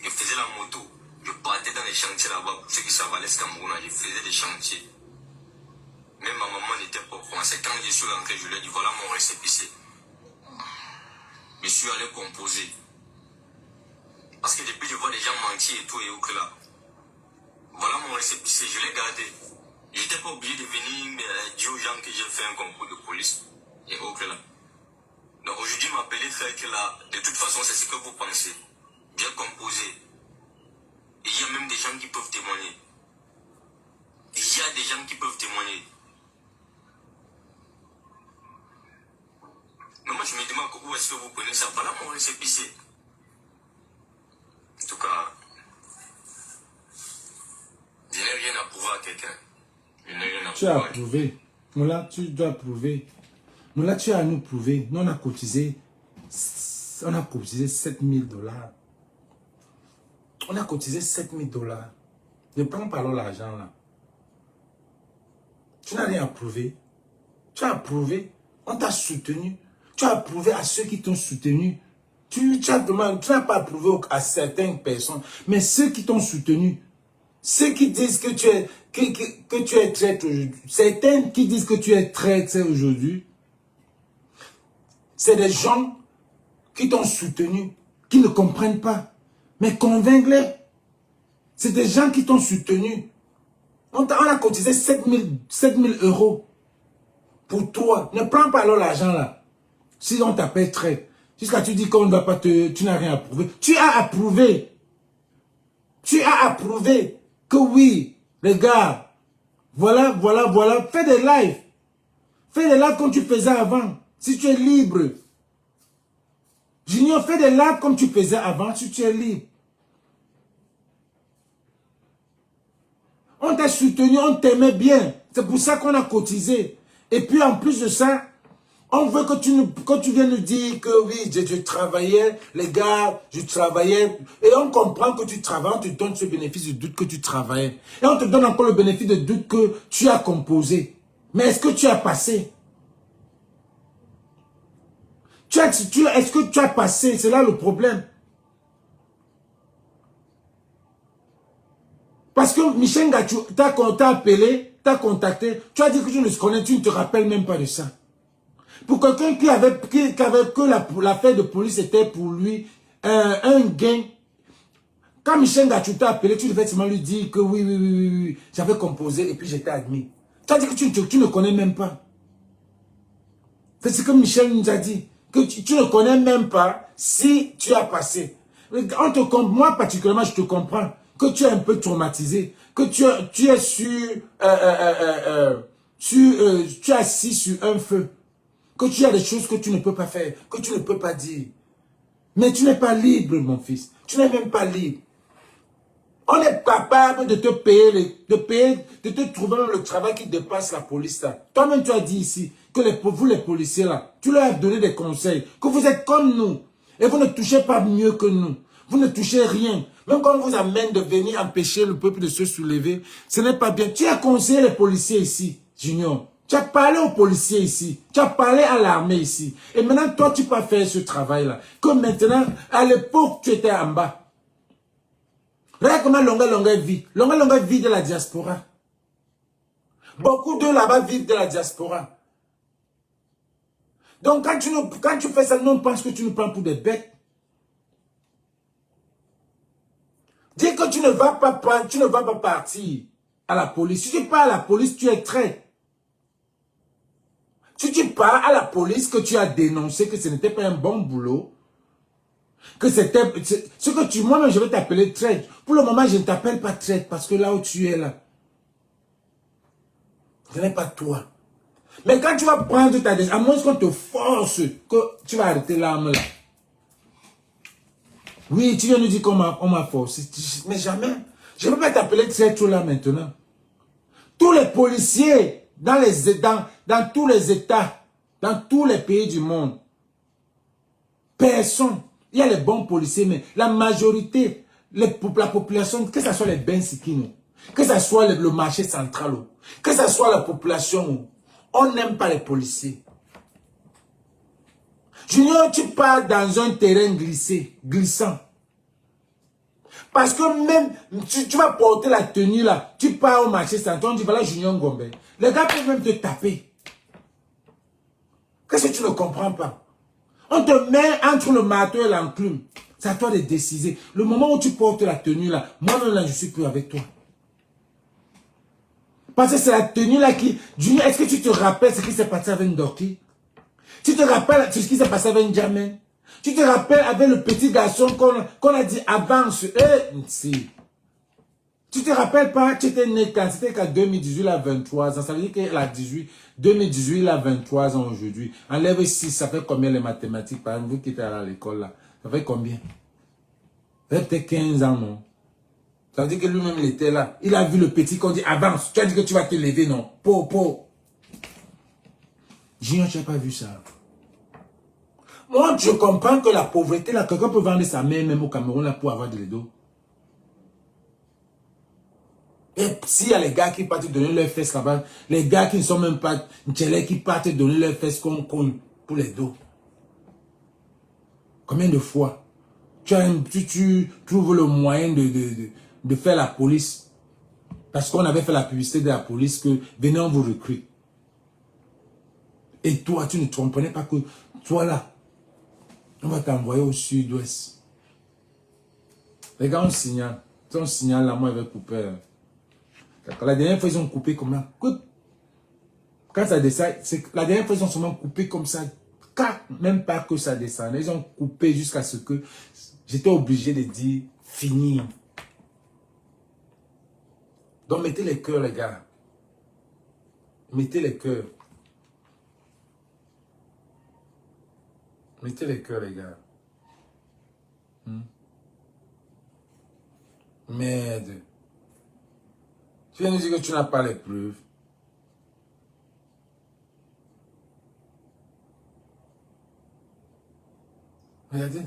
B: Je faisais la moto. Je partais dans les chantiers là-bas. Pour ceux qui savent, à l'Est Cameroun, je faisais des chantiers. Même ma maman n'était pas au courant. C'est quand je suis rentré, je lui ai dit, voilà mon récépissé. Je suis allé composer. Parce que depuis, je vois des gens mentir et tout, et Okla. Voilà mon récépissé, je l'ai gardé. Je n'étais pas obligé de venir dire aux gens que j'ai fait un concours de police. Et Okla. Donc aujourd'hui, m'appeler frère que là, de toute façon, c'est ce que vous pensez. Bien composé. Et il y a même des gens qui peuvent témoigner. Il y a des gens qui peuvent témoigner. Mais moi, je me demande où est-ce que vous prenez ça. Voilà mon récépissé. En tout cas, je n'ai rien à prouver à quelqu'un. Je n'ai rien à
A: Tu as
B: prouver.
A: prouvé. Moula, tu dois prouver. Moula, tu as à nous prouver. Nous, on a cotisé 7000 $. On a cotisé 7000 $. Ne prends pas l'argent là. Tu n'as rien à prouver. Tu as prouvé. On t'a soutenu. Tu as prouvé à ceux qui t'ont soutenu. Tu n'as pas prouvé à certaines personnes. Mais ceux qui t'ont soutenu, ceux qui disent que tu es traître aujourd'hui, certains qui disent que tu es traître aujourd'hui, c'est des gens qui t'ont soutenu, qui ne comprennent pas. Mais convainc-les. C'est des gens qui t'ont soutenu. On a cotisé 7000 € pour toi. Ne prends pas alors l'argent là. Si on t'appelle traître, jusqu'à tu dis qu'on ne doit pas tu n'as rien à prouver. Tu as approuvé. Tu as approuvé que oui, les gars, voilà. Fais des lives. Fais des lives comme tu faisais avant. Si tu es libre. Junior, fais des lives comme tu faisais avant si tu es libre. On t'a soutenu, on t'aimait bien. C'est pour ça qu'on a cotisé. Et puis en plus de ça, On veut que tu viennes nous dire que oui, je travaillais, les gars, je travaillais. Et on comprend que tu travailles, on te donne ce bénéfice de doute que tu travaillais. Et on te donne encore le bénéfice de doute que tu as composé. Mais est-ce que tu as passé? Est-ce que tu as passé? C'est là le problème. Parce que Michel Gachou t'a appelé, t'a contacté, tu as dit que tu ne le connais, tu ne te rappelles même pas de ça. Pour quelqu'un qui avait que l'affaire de police était pour lui un gain. Quand Michel Gachou t'a appelé, tu devais seulement lui dire que oui, j'avais composé et puis j'étais admis. Tu as dit que tu ne connais même pas. C'est ce que Michel nous a dit. Que tu ne connais même pas si tu as passé. Moi particulièrement, je te comprends. Que tu es un peu traumatisé. Que tu es tu es assis sur un feu. Que tu as des choses que tu ne peux pas faire. Que tu ne peux pas dire. Mais tu n'es pas libre, mon fils. Tu n'es même pas libre. On est capable de te payer, de te trouver même le travail qui dépasse la police. Toi-même, tu as dit ici que vous, les policiers, là, tu leur as donné des conseils, que vous êtes comme nous. Et vous ne touchez pas mieux que nous. Vous ne touchez rien. Même quand on vous amène de venir empêcher le peuple de se soulever, ce n'est pas bien. Tu as conseillé les policiers ici, Junior. Tu as parlé aux policiers ici. Tu as parlé à l'armée ici. Et maintenant, toi, tu peux faire ce travail-là. Comme maintenant, à l'époque, tu étais en bas. Regarde comment Longa vit. Longa vit de la diaspora. Beaucoup d'eux là-bas vivent de la diaspora. Donc quand tu fais ça, on pense que tu nous prends pour des bêtes. Dis que tu ne vas pas partir à la police. Si tu pars à la police, tu es traître. Si tu pars à la police que tu as dénoncé que ce n'était pas un bon boulot, que c'était ce que moi-même je vais t'appeler traître. Pour le moment, je ne t'appelle pas traître parce que là où tu es là, ce n'est pas toi. Mais quand tu vas prendre ta décision, à moins qu'on te force, que tu vas arrêter l'arme là. Oui, tu viens nous dire qu'on m'a forcé. Mais jamais. Je ne peux pas t'appeler traître là maintenant. Tous les policiers dans tous les États, dans tous les pays du monde, personne. Il y a les bons policiers, mais la majorité, la population, que ce soit les Bensikino, que ce soit le marché central, que ce soit la population, on n'aime pas les policiers. Junior, tu pars dans un terrain glissant. Parce que même, tu vas porter la tenue là, tu pars au marché central, on dit voilà Junior Ngombe. Les gars peuvent même te taper. Qu'est-ce que tu ne comprends pas? On te met entre le marteau et l'enclume. C'est à toi de décider. Le moment où tu portes la tenue là, moi-même là, je suis plus avec toi. Parce que c'est la tenue là qui... Junior, est-ce que tu te rappelles ce qui s'est passé avec Ndoki? Tu te rappelles ce qui s'est passé avec Njamin? Tu te rappelles avec le petit garçon qu'on a dit avance? Si. Tu te rappelles pas, tu étais né quand? C'était qu'à 2018, à 23 ans. Ça veut dire qu'elle a 2018, à 23 ans aujourd'hui. Enlève 6, ça fait combien les mathématiques? Par exemple, vous qui êtes à l'école là. Ça fait combien? Ça fait peut-être 15 ans, non? Ça veut dire que lui-même, il était là. Il a vu le petit qu'on dit avance. Tu as dit que tu vas te lever, non? Junior, tu n'as pas vu ça. Moi, je comprends que la pauvreté, là, quelqu'un peut vendre sa mère même au Cameroun là, pour avoir de l'eau. Et s'il y a les gars qui partent donner leurs fesses là-bas, les gars qui ne sont même pas Ntchélé qui partent donner leurs fesses comme pour les dos. Combien de fois tu trouves le moyen de faire la police? Parce qu'on avait fait la publicité de la police que venez on vous recrute. Et toi, tu ne te comprenais pas que toi là, on va t'envoyer au sud-ouest. Les gars, on signale. Si on signale là, moi, je vais couper. La dernière fois, ils ont coupé comment? Quand ça descend, la dernière fois, ils ont seulement coupé comme ça. Même pas que ça descendait. Ils ont coupé jusqu'à ce que j'étais obligé de dire fini. Donc, mettez les cœurs, les gars. Mettez les cœurs. Mettez les cœurs, les gars. Merde. Tu viens nous dire que tu n'as pas les preuves. Regardez.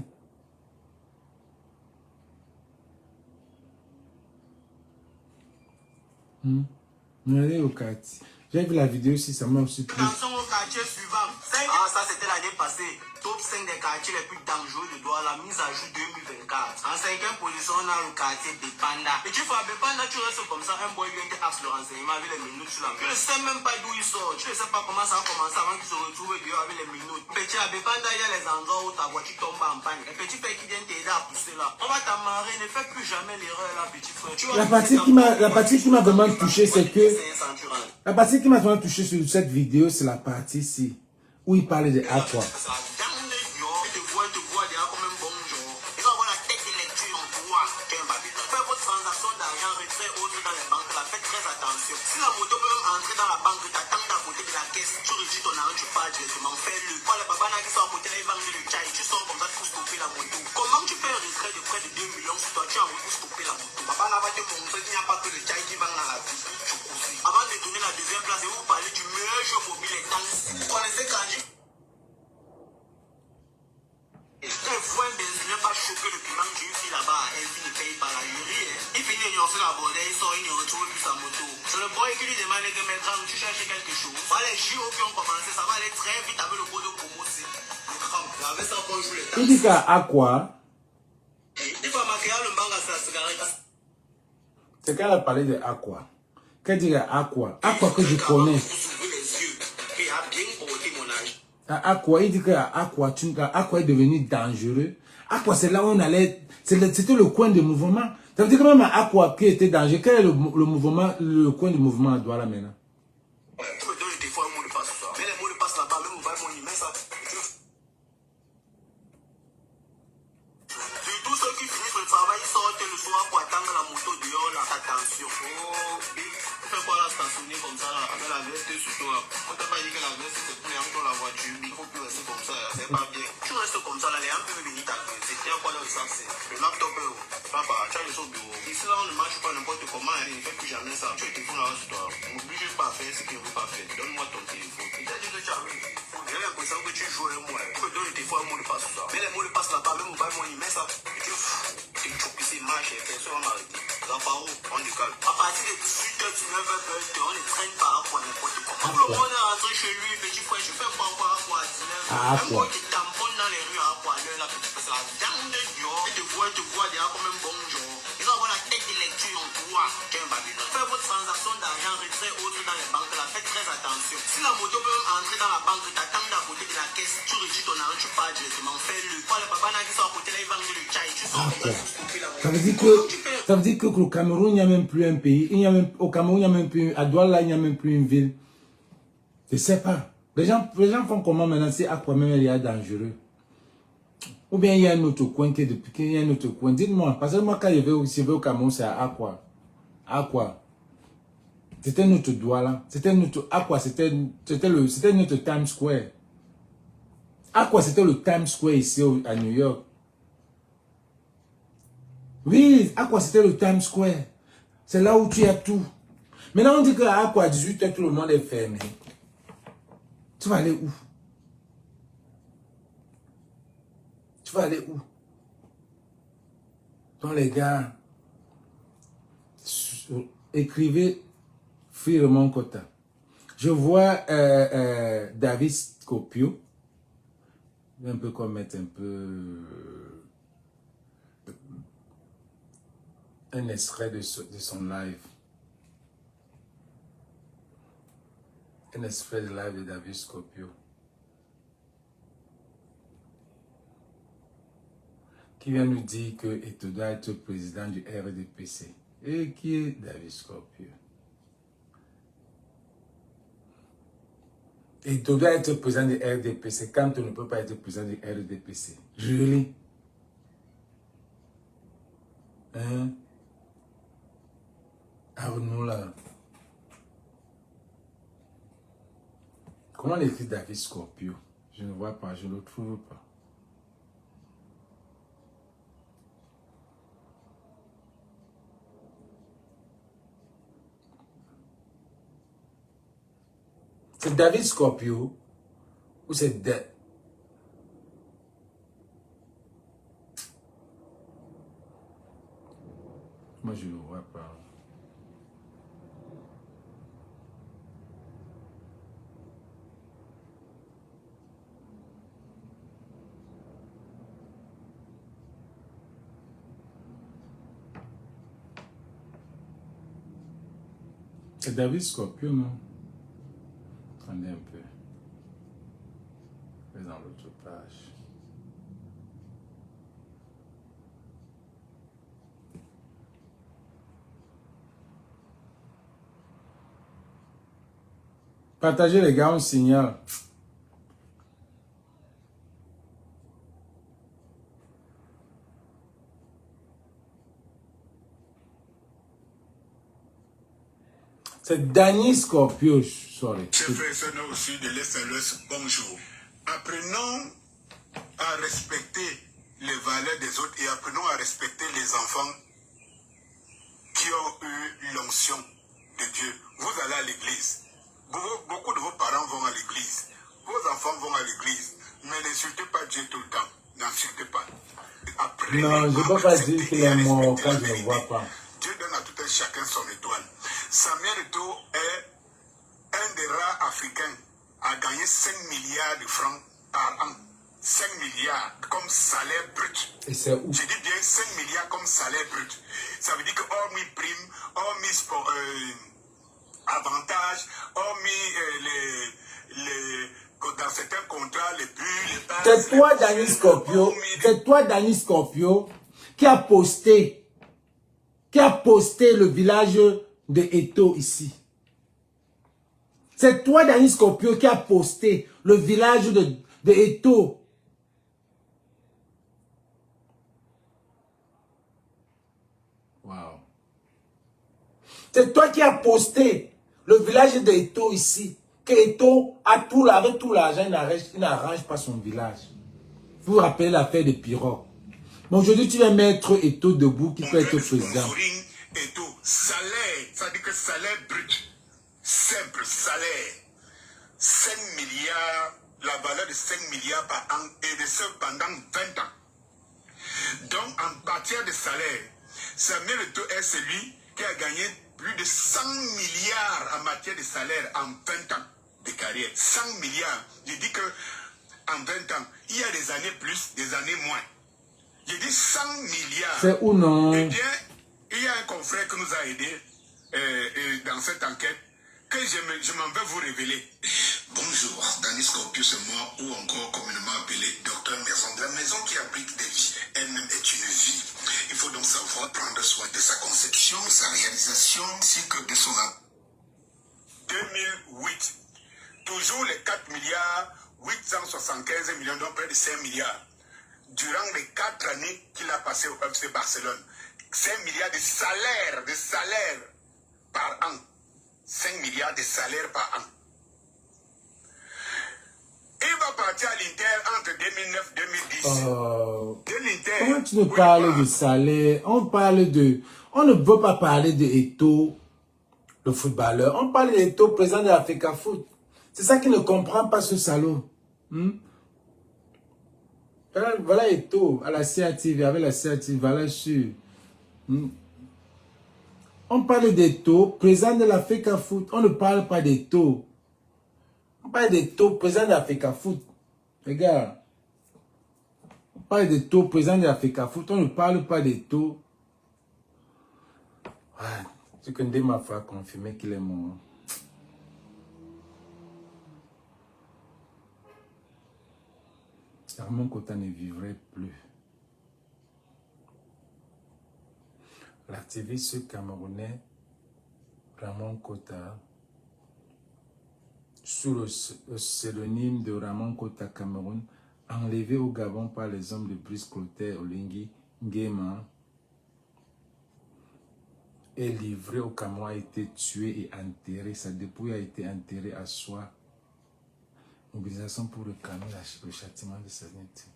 A: Regardez au quartier. J'ai vu la vidéo aussi, ça m'a aussi plu.
C: Attention au quartier suivant. Ah, ça c'était l'année passée. Top 5 des quartiers les plus dangereux de Douala, mise à jour 2024. En 5e position, on a le quartier de Panda. Et tu fais à Panda, tu restes comme ça. Un boy vient te axe le renseignement avec les minutes sur la main. Tu ne sais même pas d'où il sort. Tu ne sais pas comment ça a commencé avant qu'il se retrouve dehors avec les minutes. Petit à Panda, il y a les endroits où ta voiture tombe en panne. Et petit frère qui vient t'aider à pousser là. On va t'amarrer, ne fais plus jamais l'erreur là, petit frère.
A: La partie qui m'a vraiment touché, c'est que... La partie qui m'a vraiment touché sur cette vidéo, c'est la partie ici, où il parlait de Aqua.
C: Si la moto peut même entrer dans la banque, t'attends à côté de la caisse, tu retires ton argent, tu pars directement, fais-le. Quand les babana qui sont à côté là, ils vendent le chai, tu sors comme ça pour stopper la moto. Comment tu fais un retrait de près de 2 millions sur toi, tu as envie pour stopper la moto? Babana va te montrer qu'il n'y a pas que le chai qui vend dans la vie. Tu cours. Avant de donner la deuxième place, et vous parlez du meilleur jeu mobile et taxi. Vous connaissez Kanji? Un foin benzine n'a pas choqué le piment que j'ai eu là-bas. Elle ne paye pas la jury. Il finit de sur la bordée, il sort, il ne retrouve plus sa moto. C'est le boy qui lui demande que maintenant tu cherches quelque chose. Voilà, les JO qui ont commencé, ça va aller très vite avec le code de promo aussi. Avec ça, on joue les taxes.
A: Il dit qu'à Aqua,
C: Il faut marquer le manga sur la cigarette.
A: c'est qu'elle a parlé de Aqua. Qu'elle dit à Aqua, Aqua que je connais. À Aqua, il dit que Aqua est devenu dangereux. Aqua, c'est là où on allait, c'était le coin de mouvement. Ça veut dire que même à Aqua qui était dangereux, quel est le mouvement, le coin de mouvement à Douala maintenant?
C: Tu me donnes des fois un mot de passe, mais les mots de passe là-bas, même mon email, ça. Tous ceux qui finissent le travail, ils sortent le soir pour attendre la moto dehors, là. Attention. Oh, tu fais quoi là, stationner comme ça, là, avec la veste sur toi? On t'a pas dit que la veste, c'est pour les gens dans la voiture. Il faut plus rester comme ça, c'est pas bien. Tu restes comme ça, là, les gens peuvent venir t'agresser. Tiens, quoi, là, le sac, c'est le laptop, papa, tu as le son bureau. Ici, là, on ne marche pas n'importe comment, il ne fait plus jamais ça. Tu as le téléphone là sur toi. On m'oblige pas à faire ce qu'il ne veut pas faire. Donne-moi ton téléphone. Il t'a dit que tu as le téléphone. J'ai l'impression que tu joues avec moi. Tu me donnes le téléphone, un mot de passe sur ça. Mais les mots de passe là-bas, même mon email, ça. Tu es fou. Tu es marche, personne va m'arrêter. Là, par où on décale. À partir de 18h, 19h, on ne traîne pas à quoi n'importe quoi. Tout le monde est rentré chez lui, petit frère, je fais pas encore à quoi à 19h. Un mot qui tamponne dans les rues à quoi l'heure, là, petit frère, c'est la dame de Dieu. Il te voit déjà comme un bon jour. Ils ont la tête de lecture en toi, qu'un Babylone. Faites votre transaction d'argent, retrait autre dans les banques, là, faites très attention. Si la moto peut même entrer dans la banque, t'attends à côté de la caisse, tu retires ton argent, tu pars directement, fais-le. Quand les babana qui sont à côté là, ils vendent le chai, tu sors comme ça pour stopper la moto.
A: Ça veut dire que au Cameroun, il n'y a même plus un pays. Au Cameroun, il n'y a même plus, à Douala, il n'y a même plus une ville. Je ne sais pas. Les gens font comment maintenant, c'est à quoi même il y a dangereux. Ou bien il y a un autre coin qui est depuis qu'il y a un autre coin. Dites-moi, parce que moi quand je vais au Cameroun, c'est à quoi? À quoi? C'était notre Douala. C'était notre Aqua, c'était notre Times Square. Aqua, c'était le Times Square ici à New York. Oui, Aqua, c'était le Times Square. C'est là où tu as tout. Maintenant, on dit qu'à Aqua, à 18h, tout le monde est fermé. Tu vas aller où? Tu vas aller où? Donc les gars, écrivez Firmon Kota. Je vois David Scopio. Un peu comme mettre un peu un extrait de son live. Un extrait de live de David Scopio. Qui vient nous dire que tu dois être président du RDPC. Et qui est David Scopio? Et tu dois être président du RDPC quand tu ne peux pas être président du RDPC. Really? Hein? Arnaud là. Comment on écrit David Scopio? Je ne vois pas, je ne le trouve pas. C'est David Scopio ou c'est moi je ne le vois pas. C'est David Scorpio, non? Attendez un peu. Je vais dans l'autre page. Partagez les gars, on signale. C'est Danny Scorpio, sorry.
D: Chers frères et sœurs aussi de l'Est à l'Ouest, bonjour. Apprenons à respecter les valeurs des autres et apprenons à respecter les enfants qui ont eu l'onction de Dieu. Vous allez à l'église. Beaucoup de vos parents vont à l'église. Vos enfants vont à l'église. Mais n'insultez pas Dieu tout le temps. N'insultez pas. Apprenez
A: Non, je ne peux pas dire qu'il est mort quand je ne le vois pas.
D: Dieu donne à tout un chacun son étoile. Samuel Eto'o est un des rares Africains à gagner 5 milliards de francs par an. 5 milliards comme salaire brut.
A: Et c'est où?
D: Je dis bien 5 milliards comme salaire brut. Ça veut dire que hormis prime, hormis avantages, hormis dans certains contrats, les bulles, les
A: C'est toi, Danny Scorpio. C'est toi, Danny Scorpio, qui a posté le village de Eto'o ici. C'est toi, Danny Scorpio, qui a posté le village de Eto'o. Wow. C'est toi qui as posté le village de Eto'o ici. Que Eto'o a tout, avec tout l'argent, il n'arrange pas son village. Vous vous rappelez l'affaire de Pirot. Mais aujourd'hui, tu vas mettre Eto'o debout qui peut être président.
D: Eto'o, salaire, ça dit que salaire brut, simple salaire, 5 milliards, la valeur de 5 milliards par an et de ce pendant 20 ans. Donc, en matière de salaire, Samuel Eto'o est celui qui a gagné plus de 100 milliards en matière de salaire en 20 ans de carrière. 100 milliards. Je dis que en 20 ans, il y a des années plus, des années moins. Je dis 100 milliards.
A: C'est où non?
D: Eh bien, il y a un confrère qui nous a aidés dans cette enquête que je m'en vais vous révéler. Bonjour, Danny Scorpio, c'est moi, ou encore communément appelé Docteur Maison. La maison qui abrite des vies, elle-même est une vie. Il faut donc savoir prendre soin de sa conception, de sa réalisation, ainsi que de son... 2008, toujours les 4 milliards, 875 millions, donc près de 5 milliards. Durant les 4 années qu'il a passé au FC Barcelone, 5 milliards de salaire par an. 5 milliards de salaires par an. Il va partir à l'Inter entre 2009 et 2010.
A: Comment tu nous parles de salaire? On ne veut pas parler de Eto'o, le footballeur. On parle d'Eto'o, président de l'Africa Foot. C'est ça qui ne comprend pas ce salaud. Voilà Eto'o à la CATV, avec la CATV, voilà sûr. On parle d'Eto'o, président de l'Africa Foot. On ne parle pas d'Eto'o. On parle d'Eto'o, président de l'Africa Foot. Regarde. On parle d'Eto'o, président de l'Africa Foot. On ne parle pas d'Eto'o. Ouais. Ce que Ndé m'a fait confirmer qu'il est mort. Ramon Kota ne vivrait plus. L'activiste camerounais Ramon Kota, sous le pseudonyme de Ramon Kota Cameroun, enlevé au Gabon par les hommes de Brice Clotaire Oligui Nguema, est livré au Cameroun, a été tué et enterré. Sa dépouille a été enterrée à Soie. Mobilisation pour réclamer le châtiment de sa nature.